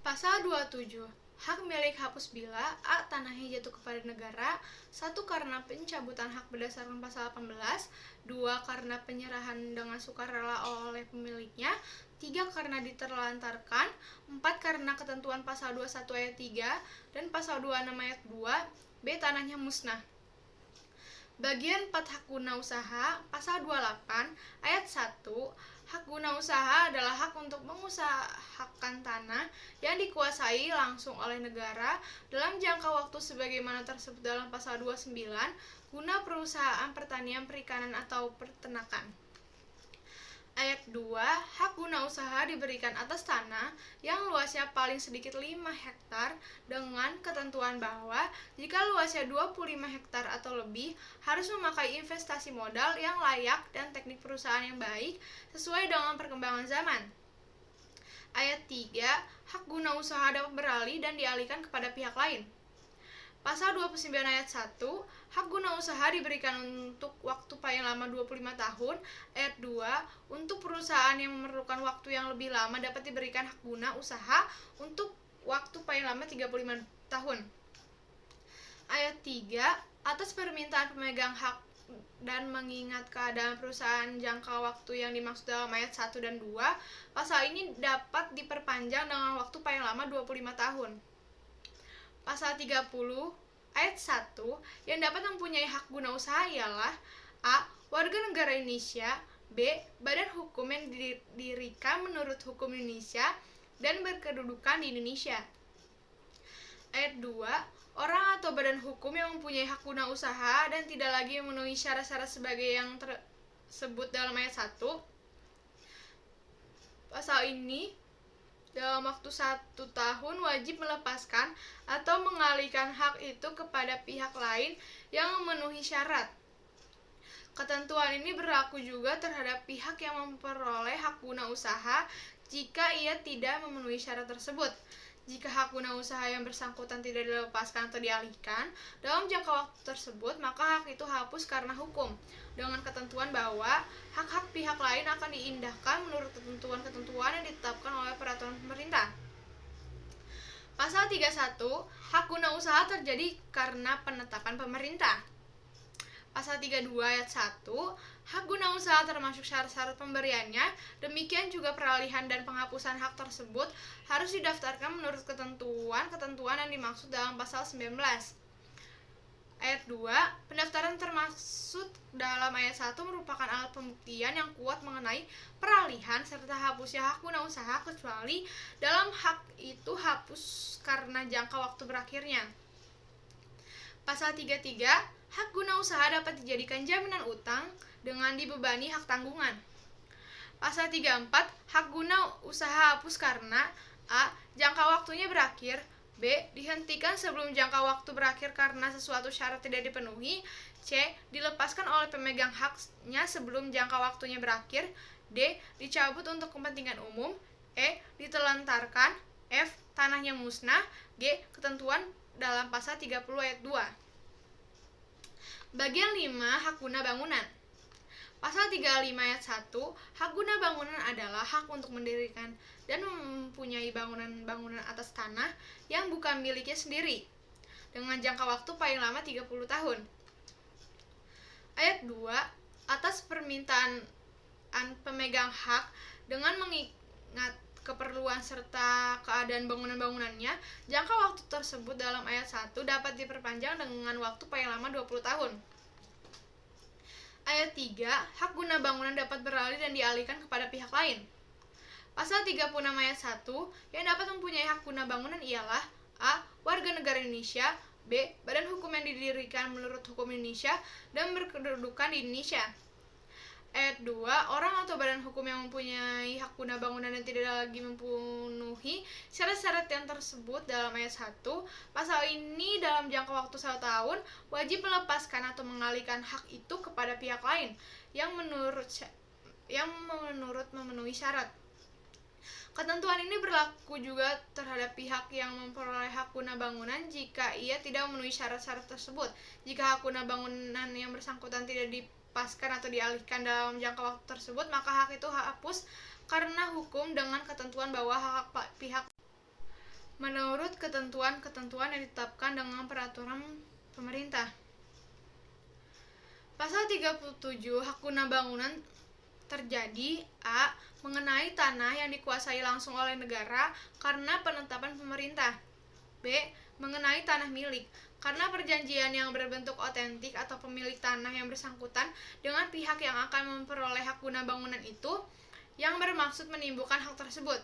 Pasal 27, hak milik hapus bila A. Tanahnya jatuh kepada negara, 1. Karena pencabutan hak berdasarkan pasal 18, 2. Karena penyerahan dengan sukarela oleh pemiliknya, 3. Karena diterlantarkan, 4. Karena ketentuan pasal 21 ayat 3 dan pasal 26 ayat 2, B. Tanahnya musnah. Bagian 4 hak guna usaha, pasal 28 ayat 1, hak guna usaha adalah hak untuk mengusahakan tanah yang dikuasai langsung oleh negara dalam jangka waktu sebagaimana tersebut dalam pasal 29 guna perusahaan pertanian, perikanan, atau peternakan. Ayat 2, hak guna usaha diberikan atas tanah yang luasnya paling sedikit 5 hektar dengan ketentuan bahwa jika luasnya 25 hektar atau lebih harus memakai investasi modal yang layak dan teknik perusahaan yang baik sesuai dengan perkembangan zaman. Ayat 3, hak guna usaha dapat beralih dan dialihkan kepada pihak lain. Pasal 29 ayat 1, hak guna usaha diberikan untuk waktu paling lama 25 tahun. Ayat 2, untuk perusahaan yang memerlukan waktu yang lebih lama dapat diberikan hak guna usaha untuk waktu paling lama 35 tahun. Ayat 3, atas permintaan pemegang hak dan mengingat keadaan perusahaan jangka waktu yang dimaksud dalam ayat 1 dan 2, pasal ini dapat diperpanjang dengan waktu paling lama 25 tahun. Pasal 30 ayat 1 yang dapat mempunyai hak guna usaha ialah A. Warga negara Indonesia, B. Badan hukum yang didirikan menurut hukum Indonesia dan berkedudukan di Indonesia. Ayat 2, orang atau badan hukum yang mempunyai hak guna usaha dan tidak lagi memenuhi syarat-syarat sebagai yang tersebut dalam ayat 1. Pasal ini dalam waktu 1 tahun wajib melepaskan atau mengalihkan hak itu kepada pihak lain yang memenuhi syarat. Ketentuan ini berlaku juga terhadap pihak yang memperoleh hak guna usaha jika ia tidak memenuhi syarat tersebut. Jika hak guna usaha yang bersangkutan tidak dilepaskan atau dialihkan dalam jangka waktu tersebut, maka hak itu hapus karena hukum, dengan ketentuan bahwa hak-hak pihak lain akan diindahkan menurut ketentuan-ketentuan yang ditetapkan oleh peraturan pemerintah. Pasal 31, hak guna usaha terjadi karena penetapan pemerintah. Pasal 32 ayat 1, hak guna usaha termasuk syarat-syarat pemberiannya, demikian juga peralihan dan penghapusan hak tersebut harus didaftarkan menurut ketentuan-ketentuan yang dimaksud dalam pasal 19. Ayat 2, pendaftaran termaksud dalam ayat 1 merupakan alat pembuktian yang kuat mengenai peralihan serta hapusnya hak guna usaha kecuali dalam hak itu hapus karena jangka waktu berakhirnya. Pasal 33, hak guna usaha dapat dijadikan jaminan utang dengan dibebani hak tanggungan. Pasal 34, hak guna usaha hapus karena A. Jangka waktunya berakhir, B. Dihentikan sebelum jangka waktu berakhir karena sesuatu syarat tidak dipenuhi, C. Dilepaskan oleh pemegang haknya sebelum jangka waktunya berakhir, D. Dicabut untuk kepentingan umum, E. Ditelantarkan, F. Tanahnya musnah, G. Ketentuan dalam pasal 30 ayat 2. Bagian 5, hak guna bangunan. Pasal 35 ayat 1, hak guna bangunan adalah hak untuk mendirikan dan mempunyai bangunan-bangunan atas tanah yang bukan miliknya sendiri, dengan jangka waktu paling lama 30 tahun. Ayat 2, atas permintaan pemegang hak dengan mengingat keperluan serta keadaan bangunan-bangunannya, jangka waktu tersebut dalam ayat 1 dapat diperpanjang dengan waktu paling lama 20 tahun. Ayat 3, hak guna bangunan dapat beralih dan dialihkan kepada pihak lain. Pasal 36 ayat 1, yang dapat mempunyai hak guna bangunan ialah A. Warga negara Indonesia, B. Badan hukum yang didirikan menurut hukum Indonesia dan berkedudukan di Indonesia. Ayat 2, orang atau badan hukum yang mempunyai hak guna bangunan dan tidak lagi memenuhi syarat-syarat yang tersebut dalam ayat 1, pasal ini dalam jangka waktu 1 tahun wajib melepaskan atau mengalihkan hak itu kepada pihak lain yang menurut memenuhi syarat. Ketentuan ini berlaku juga terhadap pihak yang memperoleh hak guna bangunan jika ia tidak memenuhi syarat-syarat tersebut. Jika hak guna bangunan yang bersangkutan tidak dipaskan atau dialihkan dalam jangka waktu tersebut, maka hak itu hapus karena hukum dengan ketentuan bahwa hak pihak menurut ketentuan-ketentuan yang ditetapkan dengan peraturan pemerintah. Pasal 37, hak guna bangunan terjadi A. Mengenai tanah yang dikuasai langsung oleh negara karena penetapan pemerintah, B. Mengenai tanah milik karena perjanjian yang berbentuk otentik atau pemilik tanah yang bersangkutan dengan pihak yang akan memperoleh hak guna bangunan itu yang bermaksud menimbulkan hak tersebut.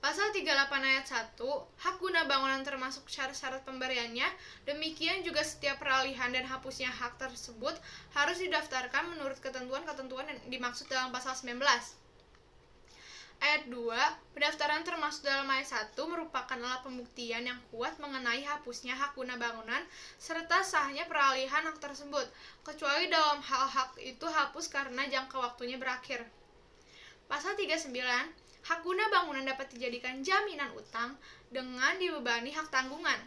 Pasal 38 ayat 1, hak guna bangunan termasuk syarat-syarat pemberiannya, demikian juga setiap peralihan dan hapusnya hak tersebut harus didaftarkan menurut ketentuan-ketentuan yang dimaksud dalam pasal 19. Ayat 2, pendaftaran termasuk dalam ayat 1 merupakan alat pembuktian yang kuat mengenai hapusnya hak guna bangunan serta sahnya peralihan hak tersebut, kecuali dalam hal hak itu hapus karena jangka waktunya berakhir. Pasal 39, hak guna bangunan dapat dijadikan jaminan utang dengan dibebani hak tanggungan.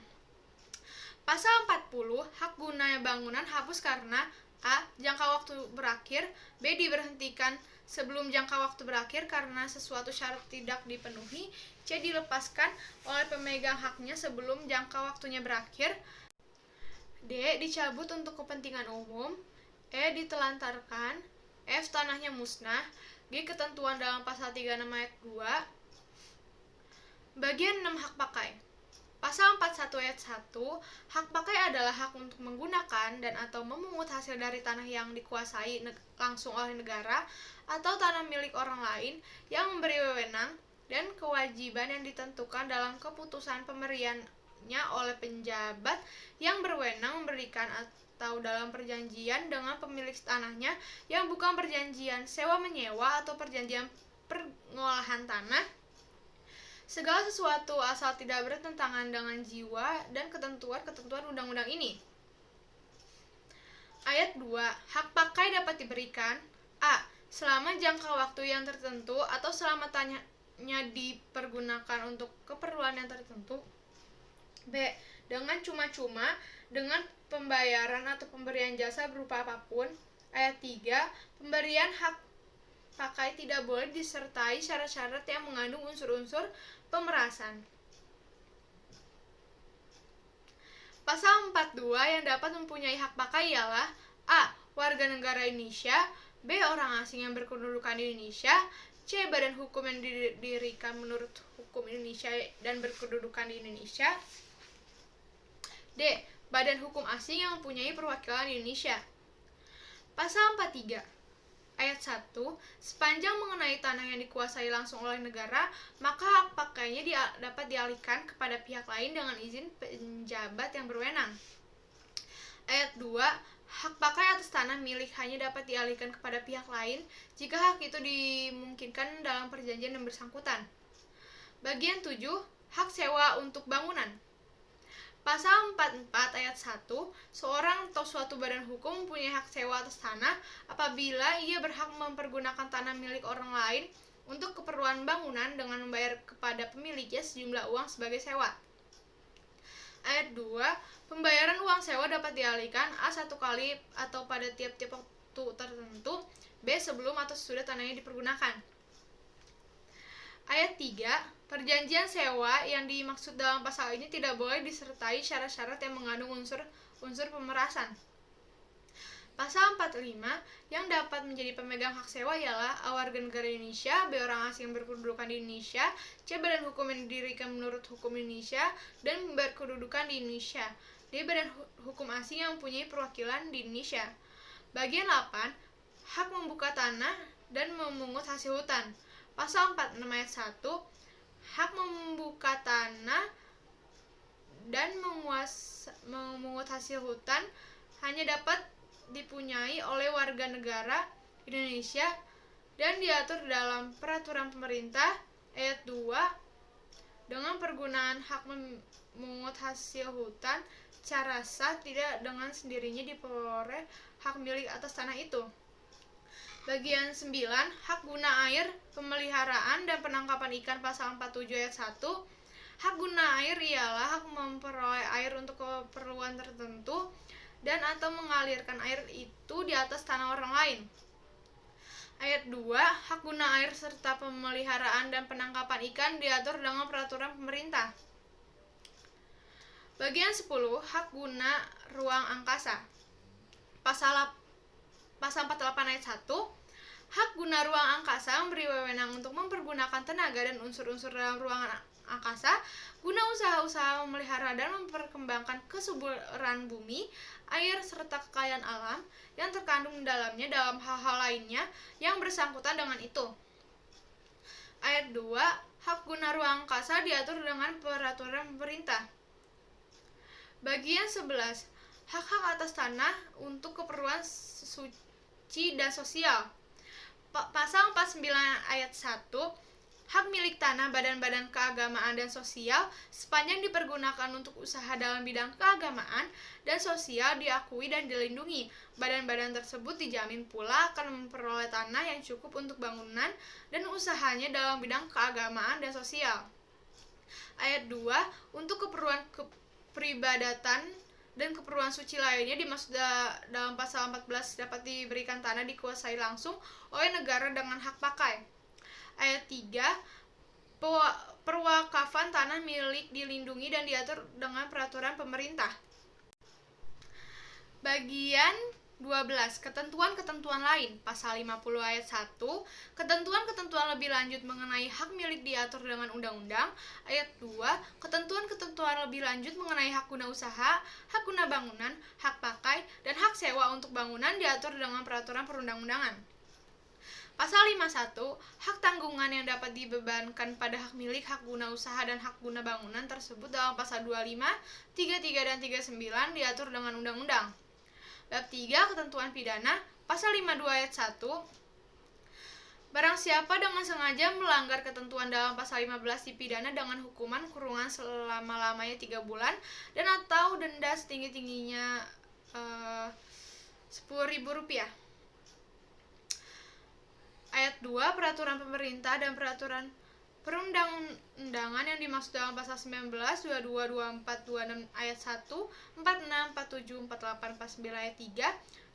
Pasal 40, hak guna bangunan hapus karena A. Jangka waktu berakhir, B. Diberhentikan sebelum jangka waktu berakhir karena sesuatu syarat tidak dipenuhi, C. Dilepaskan oleh pemegang haknya sebelum jangka waktunya berakhir, D. Dicabut untuk kepentingan umum, E. Ditelantarkan, F. Tanahnya musnah, G. Ketentuan dalam pasal 36 ayat 2. Bagian 6 hak pakai. Pasal 41 ayat 1, hak pakai adalah hak untuk menggunakan dan atau memungut hasil dari tanah yang dikuasai langsung oleh negara atau tanah milik orang lain yang memberi wewenang dan kewajiban yang ditentukan dalam keputusan pemberiannya oleh penjabat yang berwenang memberikan atau dalam perjanjian dengan pemilik tanahnya yang bukan perjanjian sewa-menyewa atau perjanjian pengolahan tanah. Segala sesuatu asal tidak bertentangan dengan jiwa dan ketentuan-ketentuan undang-undang ini. Ayat 2, hak pakai dapat diberikan A. Selama jangka waktu yang tertentu atau selama tanahnya dipergunakan untuk keperluan yang tertentu. B. Dengan cuma-cuma, dengan pembayaran atau pemberian jasa berupa apapun. Ayat 3, pemberian hak pakai tidak boleh disertai syarat-syarat yang mengandung unsur-unsur pemerasan. Pasal 42 yang dapat mempunyai hak pakai ialah A. Warga negara Indonesia, B. Orang asing yang berkedudukan di Indonesia, C. Badan hukum yang didirikan menurut hukum Indonesia dan berkedudukan di Indonesia, D. Badan hukum asing yang mempunyai perwakilan di Indonesia. Pasal 43 ayat 1, sepanjang mengenai tanah yang dikuasai langsung oleh negara, maka hak pakainya dapat dialihkan kepada pihak lain dengan izin penjabat yang berwenang. Ayat 2, hak pakai atas tanah milik hanya dapat dialihkan kepada pihak lain jika hak itu dimungkinkan dalam perjanjian yang bersangkutan. Bagian 7, hak sewa untuk bangunan. Pasal 44 ayat 1, seorang atau suatu badan hukum mempunyai hak sewa atas tanah apabila ia berhak mempergunakan tanah milik orang lain untuk keperluan bangunan dengan membayar kepada pemiliknya sejumlah uang sebagai sewa. Ayat 2, pembayaran uang sewa dapat dialihkan A. satu kali atau pada tiap-tiap waktu tertentu, B. sebelum atau sesudah tanahnya dipergunakan. Ayat 3, perjanjian sewa yang dimaksud dalam pasal ini tidak boleh disertai syarat-syarat yang mengandung unsur pemerasan. Pasal 45, yang dapat menjadi pemegang hak sewa ialah A. Warga negara Indonesia, B. Orang asing yang berkedudukan di Indonesia, C. Badan hukum yang didirikan menurut hukum Indonesia dan berkedudukan di Indonesia, D. Badan hukum asing yang mempunyai perwakilan di Indonesia. Bagian 8, hak membuka tanah dan memungut hasil hutan. Pasal 46 ayat 1, hak membuka tanah dan memungut hasil hutan hanya dapat dipunyai oleh warga negara Indonesia dan diatur dalam peraturan pemerintah. Ayat 2, dengan pergunaan hak memungut hasil hutan secara sah tidak dengan sendirinya diperoleh hak milik atas tanah itu. Bagian 9, hak guna air, pemeliharaan dan penangkapan ikan. Pasal 47 ayat 1, hak guna air ialah hak memperoleh air untuk keperluan tertentu dan atau mengalirkan air itu di atas tanah orang lain. Ayat 2, hak guna air serta pemeliharaan dan penangkapan ikan diatur dengan peraturan pemerintah. Bagian 10, hak guna ruang angkasa. Pasal 48 ayat 1, hak guna ruang angkasa memberi wewenang untuk mempergunakan tenaga dan unsur-unsur dalam ruangan angkasa guna usaha-usaha memelihara dan memperkembangkan kesuburan bumi, air, serta kekayaan alam yang terkandung di dalamnya dalam hal-hal lainnya yang bersangkutan dengan itu. Ayat 2, Hak guna ruang angkasa diatur dengan peraturan pemerintah. Bagian 11. Hak-hak atas tanah untuk keperluan suci dan sosial. Pasal 49 ayat 1. Hak milik tanah badan-badan keagamaan dan sosial sepanjang dipergunakan untuk usaha dalam bidang keagamaan dan sosial diakui dan dilindungi. Badan-badan tersebut dijamin pula akan memperoleh tanah yang cukup untuk bangunan dan usahanya dalam bidang keagamaan dan sosial. Ayat 2. Untuk keperluan peribadatan dan keperluan suci lainnya dimaksud dalam pasal 14 dapat diberikan tanah dikuasai langsung oleh negara dengan hak pakai. Ayat 3. Perwakafan tanah milik dilindungi dan diatur dengan peraturan pemerintah. Bagian 12. Ketentuan-ketentuan lain. Pasal 50 ayat 1. Ketentuan-ketentuan lebih lanjut mengenai hak milik diatur dengan undang-undang. Ayat 2. Ketentuan-ketentuan lebih lanjut mengenai hak guna usaha, hak guna bangunan, hak pakai, dan hak sewa untuk bangunan diatur dengan peraturan perundang-undangan. Pasal 51. Hak tanggungan yang dapat dibebankan pada hak milik, hak guna usaha, dan hak guna bangunan tersebut dalam pasal 25, 33, dan 39 diatur dengan undang-undang. Bab 3. Ketentuan pidana. Pasal 52 ayat 1. Barang siapa dengan sengaja melanggar ketentuan dalam pasal 15 dipidana dengan hukuman kurungan selama-lamanya 3 bulan dan atau denda setinggi-tingginya Rp10.000. Ayat 2. Peraturan pemerintah dan peraturan perundang-undangan yang dimaksud dalam pasal 19, 22, 24, 26 ayat 1, 46, 47, 48, 49 ayat 3,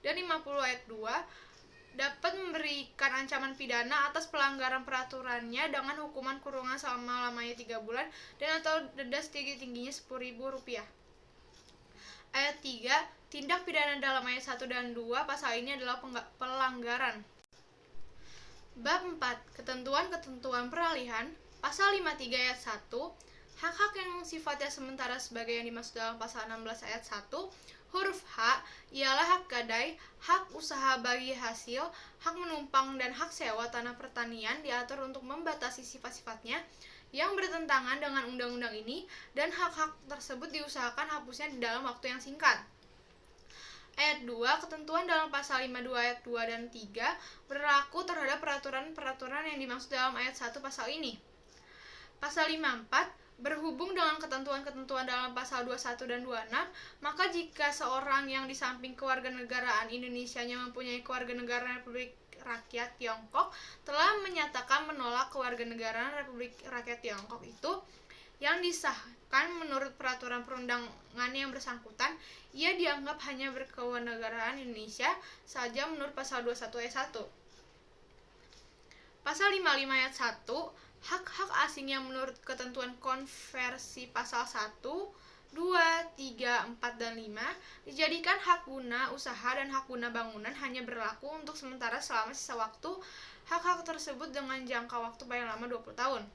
dan 50 ayat 2 dapat memberikan ancaman pidana atas pelanggaran peraturannya dengan hukuman kurungan selama-lamanya 3 bulan dan atau denda setinggi-tingginya Rp10.000. Ayat 3. Tindak pidana dalam ayat 1 dan 2 pasal ini adalah pelanggaran. Bab 4. Ketentuan-ketentuan peralihan. Pasal 53 ayat 1. Hak-hak yang sifatnya sementara sebagai yang dimaksud dalam pasal 16 ayat 1. Huruf H ialah hak gadai, hak usaha bagi hasil, hak menumpang, dan hak sewa tanah pertanian diatur untuk membatasi sifat-sifatnya yang bertentangan dengan undang-undang ini, dan hak-hak tersebut diusahakan hapusnya di dalam waktu yang singkat. Ayat 2. Ketentuan dalam pasal 52 ayat 2 dan 3 berlaku terhadap peraturan-peraturan yang dimaksud dalam ayat 1 pasal ini. Pasal 54. Berhubung dengan ketentuan-ketentuan dalam pasal 21 dan 26, maka jika seorang yang di samping kewarganegaraan Indonesianya mempunyai kewarganegaraan Republik Rakyat Tiongkok telah menyatakan menolak kewarganegaraan Republik Rakyat Tiongkok itu yang disahkan menurut peraturan perundangan yang bersangkutan, ia dianggap hanya berkewarganegaraan Indonesia saja menurut pasal 21 ayat 1. Pasal 55 ayat 1. Hak-hak asing yang menurut ketentuan konversi pasal 1, 2, 3, 4, dan 5 dijadikan hak guna usaha dan hak guna bangunan hanya berlaku untuk sementara selama sisa waktu hak-hak tersebut dengan jangka waktu paling lama 20 tahun.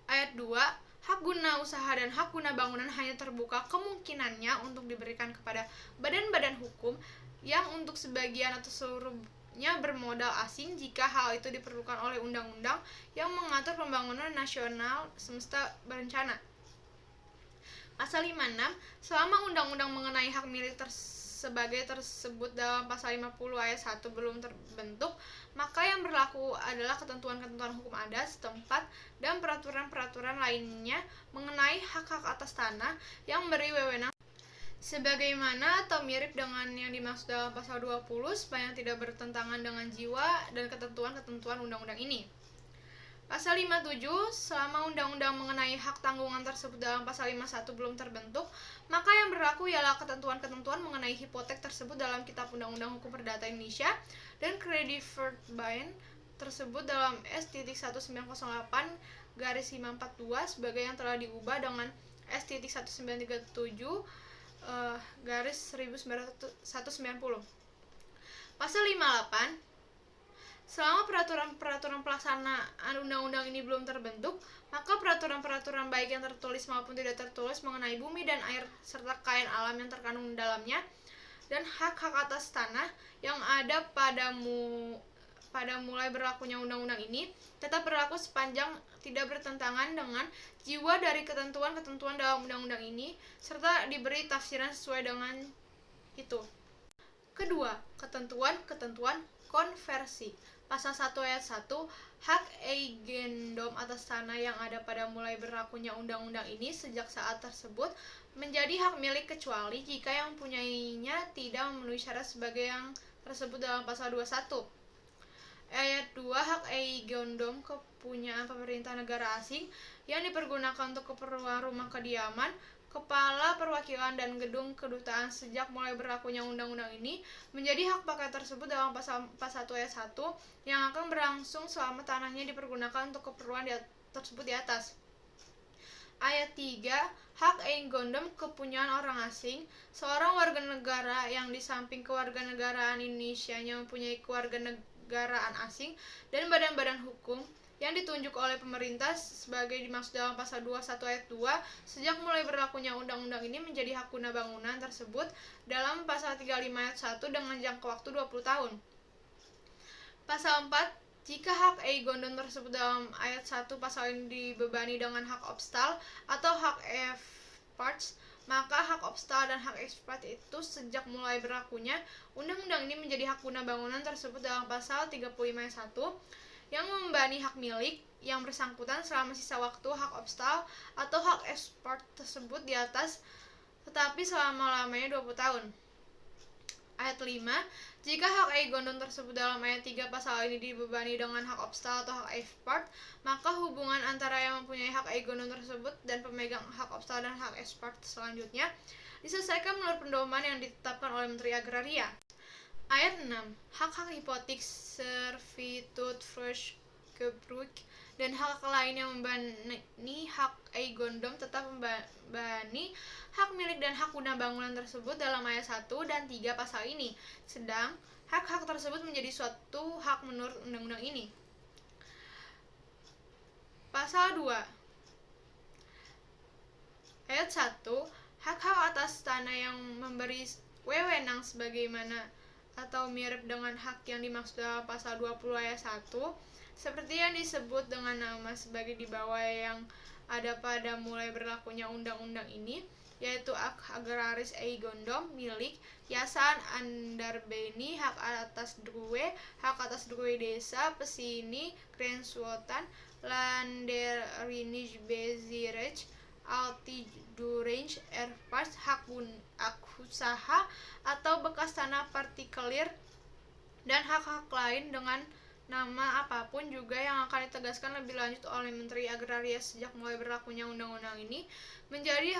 Ayat 2. Hak guna usaha dan hak guna bangunan hanya terbuka kemungkinannya untuk diberikan kepada badan-badan hukum yang untuk sebagian atau seluruhnya bermodal asing jika hal itu diperlukan oleh undang-undang yang mengatur pembangunan nasional semesta berencana. Pasal 56. Selama undang-undang mengenai hak milik sebagai tersebut dalam pasal 50 ayat 1 belum terbentuk, maka yang berlaku adalah ketentuan-ketentuan hukum adat setempat dan peraturan-peraturan lainnya mengenai hak-hak atas tanah yang memberi wewenang sebagaimana atau mirip dengan yang dimaksud dalam pasal 20 sepanjang tidak bertentangan dengan jiwa dan ketentuan-ketentuan undang-undang ini. Pasal 57, selama undang-undang mengenai hak tanggungan tersebut dalam pasal 51 belum terbentuk, maka yang berlaku ialah ketentuan-ketentuan mengenai hipotek tersebut dalam Kitab Undang-Undang Hukum Perdata Indonesia dan Creditverbinding tersebut dalam S.1908/542 sebagai yang telah diubah dengan S.1937/1990. Pasal 58. Selama peraturan-peraturan pelaksanaan undang-undang ini belum terbentuk, maka peraturan-peraturan baik yang tertulis maupun tidak tertulis mengenai bumi dan air serta kekayaan alam yang terkandung di dalamnya dan hak-hak atas tanah yang ada pada mulai berlakunya undang-undang ini tetap berlaku sepanjang tidak bertentangan dengan jiwa dari ketentuan-ketentuan dalam undang-undang ini serta diberi tafsiran sesuai dengan itu. Kedua, ketentuan-ketentuan konversi. Pasal 1 ayat 1, hak eigendom atas tanah yang ada pada mulai berlakunya undang-undang ini sejak saat tersebut menjadi hak milik kecuali jika yang mempunyainya tidak memenuhi syarat sebagai yang tersebut dalam pasal 21. Ayat 2, hak eigendom kepunyaan pemerintah negara asing yang dipergunakan untuk keperluan rumah kediaman, kepala perwakilan dan gedung kedutaan sejak mulai berlakunya undang-undang ini menjadi hak pakai tersebut dalam pasal 1 ayat 1 yang akan berlangsung selama tanahnya dipergunakan untuk keperluan tersebut di atas. Ayat 3, hak eigendom kepunyaan orang asing. Seorang warga negara yang di samping kewarganegaraan Indonesianya mempunyai kewarganegaraan asing dan badan-badan hukum yang ditunjuk oleh pemerintah sebagai dimaksud dalam pasal 21 ayat 2 sejak mulai berlakunya undang-undang ini menjadi hak guna bangunan tersebut dalam pasal 35 ayat 1 dengan jangka waktu 20 tahun. Pasal 4, jika hak eigendom tersebut dalam ayat 1 pasal ini dibebani dengan hak obstal atau hak exparts, maka hak obstal dan hak exparts itu sejak mulai berlakunya undang-undang ini menjadi hak guna bangunan tersebut dalam pasal 35 ayat 1 yang membebani hak milik yang bersangkutan selama sisa waktu hak obstal atau hak export tersebut di atas tetapi selama-lamanya 20 tahun. Ayat 5, jika hak eigendom tersebut dalam ayat 3 pasal ini dibebani dengan hak obstal atau hak export, maka hubungan antara yang mempunyai hak eigendom tersebut dan pemegang hak obstal dan hak export selanjutnya diselesaikan menurut pedoman yang ditetapkan oleh Menteri Agraria. Ayat 6, hak-hak hipotek, servitude, vrijheidsgebruik, dan hak lain yang membebani hak eigendom tetap membebani hak milik dan hak guna bangunan tersebut dalam ayat 1 dan 3 pasal ini, sedang hak-hak tersebut menjadi suatu hak menurut undang-undang ini. Pasal 2 ayat 1, hak-hak atas tanah yang memberi wewenang sebagaimana atau mirip dengan hak yang dimaksud dalam pasal 20 ayat 1 seperti yang disebut dengan nama sebagai di bawah yang ada pada mulai berlakunya undang-undang ini, yaitu hak agraris eigendom, milik, yayasan andarbeni, hak atas drue desa, pesini, grenswotan, landeringsbezirrecht, altijdurange, erfpacht, hak usaha atau bekas tanah partikelir, dan hak-hak lain dengan nama apapun juga yang akan ditegaskan lebih lanjut oleh Menteri Agraria sejak mulai berlakunya undang-undang ini menjadi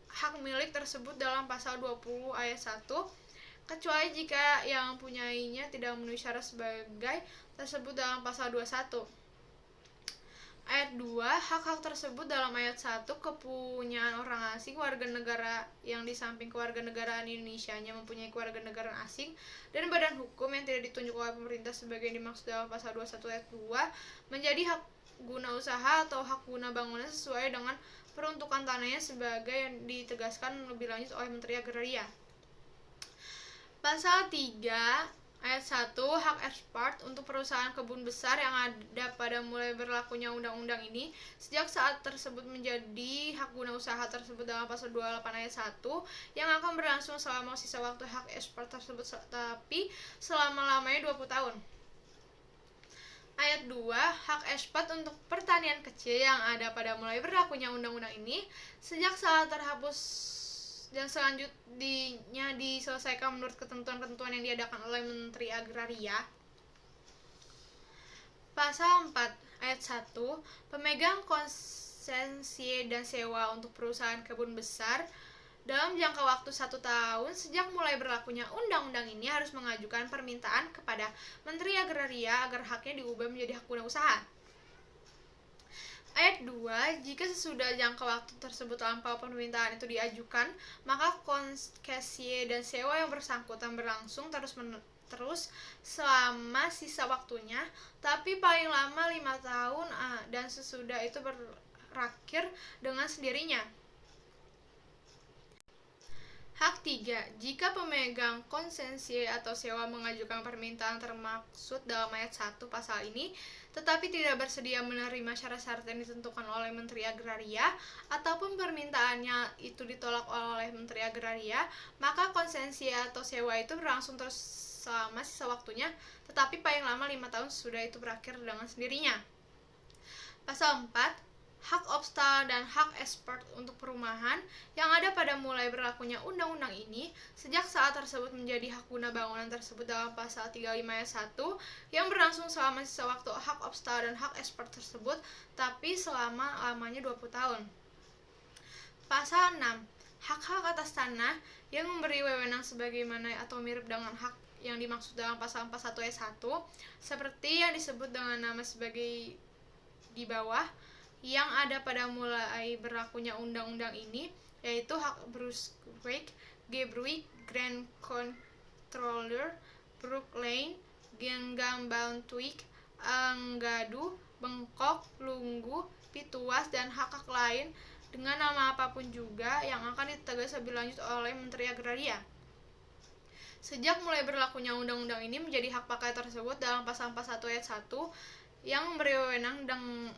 hak milik tersebut dalam pasal 20 ayat 1 kecuali jika yang mempunyainya tidak memenuhi syarat sebagai tersebut dalam pasal 21. Ayat 2, hak-hak tersebut dalam ayat 1 kepunyaan orang asing warga negara yang di samping kewarganegaraan Indonesianya mempunyai kewarganegaraan asing dan badan hukum yang tidak ditunjuk oleh pemerintah sebagai yang dimaksud dalam pasal 21 ayat 2 menjadi hak guna usaha atau hak guna bangunan sesuai dengan peruntukan tanahnya sebagai yang ditegaskan lebih lanjut oleh Menteri Agraria. Pasal 3 ayat 1, hak ekspor untuk perusahaan kebun besar yang ada pada mulai berlakunya undang-undang ini sejak saat tersebut menjadi hak guna usaha tersebut dalam pasal 28 ayat 1 yang akan berlangsung selama sisa waktu hak ekspor tersebut tapi selama-lamanya 20 tahun. Ayat 2, hak ekspor untuk pertanian kecil yang ada pada mulai berlakunya undang-undang ini sejak saat terhapus dan selanjutnya diselesaikan menurut ketentuan-ketentuan yang diadakan oleh Menteri Agraria. Pasal 4 ayat 1, pemegang konsensi dan sewa untuk perusahaan kebun besar dalam jangka waktu 1 tahun sejak mulai berlakunya undang-undang ini harus mengajukan permintaan kepada Menteri Agraria agar haknya diubah menjadi hak guna usaha. Ayat 2, jika sesudah jangka waktu tersebut lampau permintaan itu diajukan, maka konsesie dan sewa yang bersangkutan berlangsung terus selama sisa waktunya, tapi paling lama 5 tahun dan sesudah itu berakhir dengan sendirinya. Hak 3. Jika pemegang konsesi atau sewa mengajukan permintaan termaksud dalam ayat 1 pasal ini, tetapi tidak bersedia menerima syarat-syarat yang ditentukan oleh Menteri Agraria, ataupun permintaannya itu ditolak oleh Menteri Agraria, maka konsesi atau sewa itu berlangsung terus selama sisa waktunya, tetapi paling lama 5 tahun sudah itu berakhir dengan sendirinya. Pasal 4. Hak obstal dan hak ekspor untuk perumahan yang ada pada mulai berlakunya undang-undang ini sejak saat tersebut menjadi hak guna bangunan tersebut dalam pasal 35 ayat 1 yang berlangsung selama sisa waktu hak obstal dan hak ekspor tersebut, tapi selama-lamanya 20 tahun. Pasal 6. Hak-hak atas tanah yang memberi wewenang sebagaimana atau mirip dengan hak yang dimaksud dalam pasal 41 ayat 1 seperti yang disebut dengan nama sebagai di bawah yang ada pada mulai berlakunya undang-undang ini, yaitu hak Brunswick, Gebruik, Grand Controller, Brook Lane, Genggam Bantwijk, Anggadu, Bengkok, Lunggu, Pituas, dan hak-hak lain dengan nama apapun juga yang akan ditegaskan lebih lanjut oleh Menteri Agraria. Sejak mulai berlakunya undang-undang ini menjadi hak pakai tersebut dalam pasal 41 ayat 1 yang memberi wewenang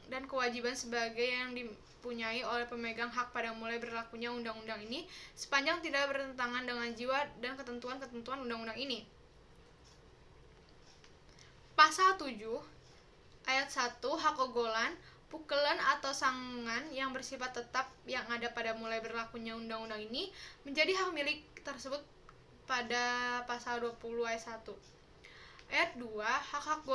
dan kewajiban sebagai yang dipunyai oleh pemegang hak pada mulai berlakunya undang-undang ini sepanjang tidak bertentangan dengan jiwa dan ketentuan-ketentuan undang-undang ini. Pasal 7 ayat 1 hak ogolan, pukelan atau sangan yang bersifat tetap yang ada pada mulai berlakunya undang-undang ini menjadi hak milik tersebut pada pasal 20 ayat 1. Ayat 2 hak-hak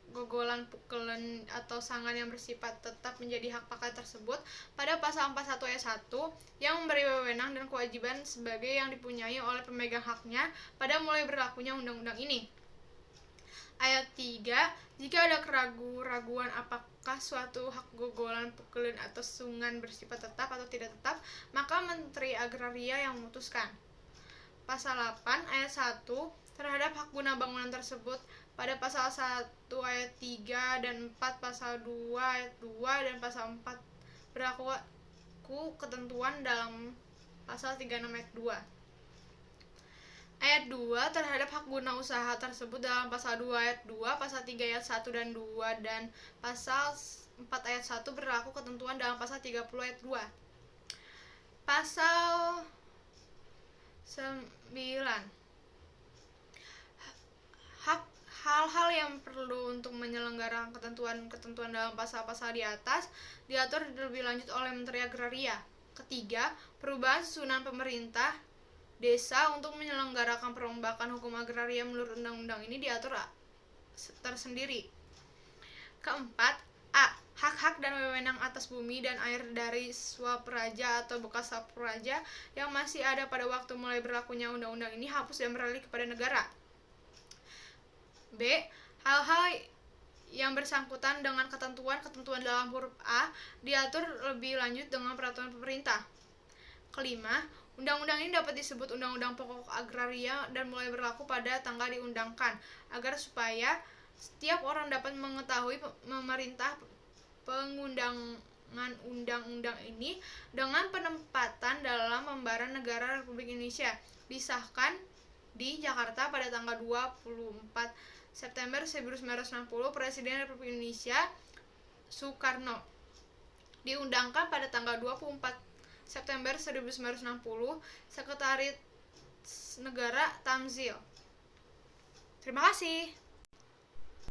gogolan, pukelan, atau sangan yang bersifat tetap menjadi hak pakai tersebut pada pasal 41 ayat 1 yang memberi wewenang dan kewajiban sebagai yang dipunyai oleh pemegang haknya pada mulai berlakunya undang-undang ini. Ayat 3. Jika ada keraguan apakah suatu hak gogolan, pukelan, atau sungan bersifat tetap atau tidak tetap, maka Menteri Agraria yang memutuskan. Pasal 8 ayat 1 terhadap hak guna bangunan tersebut pada pasal 1 ayat 3 dan 4 pasal 2 ayat 2 dan pasal 4 berlaku ketentuan dalam pasal 36 ayat 2. Ayat 2 terhadap hak guna usaha tersebut dalam pasal 2 ayat 2, pasal 3 ayat 1 dan 2 dan pasal 4 ayat 1 berlaku ketentuan dalam pasal 30 ayat 2. Pasal 9. Hal-hal yang perlu untuk menyelenggarakan ketentuan-ketentuan dalam pasal-pasal di atas diatur lebih lanjut oleh Menteri Agraria. Ketiga, perubahan susunan pemerintah desa untuk menyelenggarakan perombakan hukum agraria menurut undang-undang ini diatur tersendiri. Keempat, A. Hak-hak dan wewenang atas bumi dan air dari swapraja atau bekas swapraja yang masih ada pada waktu mulai berlakunya undang-undang ini hapus dan beralih kepada negara. B. Hal-hal yang bersangkutan dengan ketentuan-ketentuan dalam huruf A diatur lebih lanjut dengan peraturan pemerintah. Kelima, undang-undang ini dapat disebut Undang-Undang Pokok Agraria dan mulai berlaku pada tanggal diundangkan, agar supaya setiap orang dapat mengetahui pemerintah pengundangan undang-undang ini dengan penempatan dalam Lembaran Negara Republik Indonesia disahkan di Jakarta pada tanggal 24 September 1960, Presiden Republik Indonesia Soekarno. Diundangkan pada tanggal 24 September 1960, Sekretaris Negara Tamzil. Terima kasih.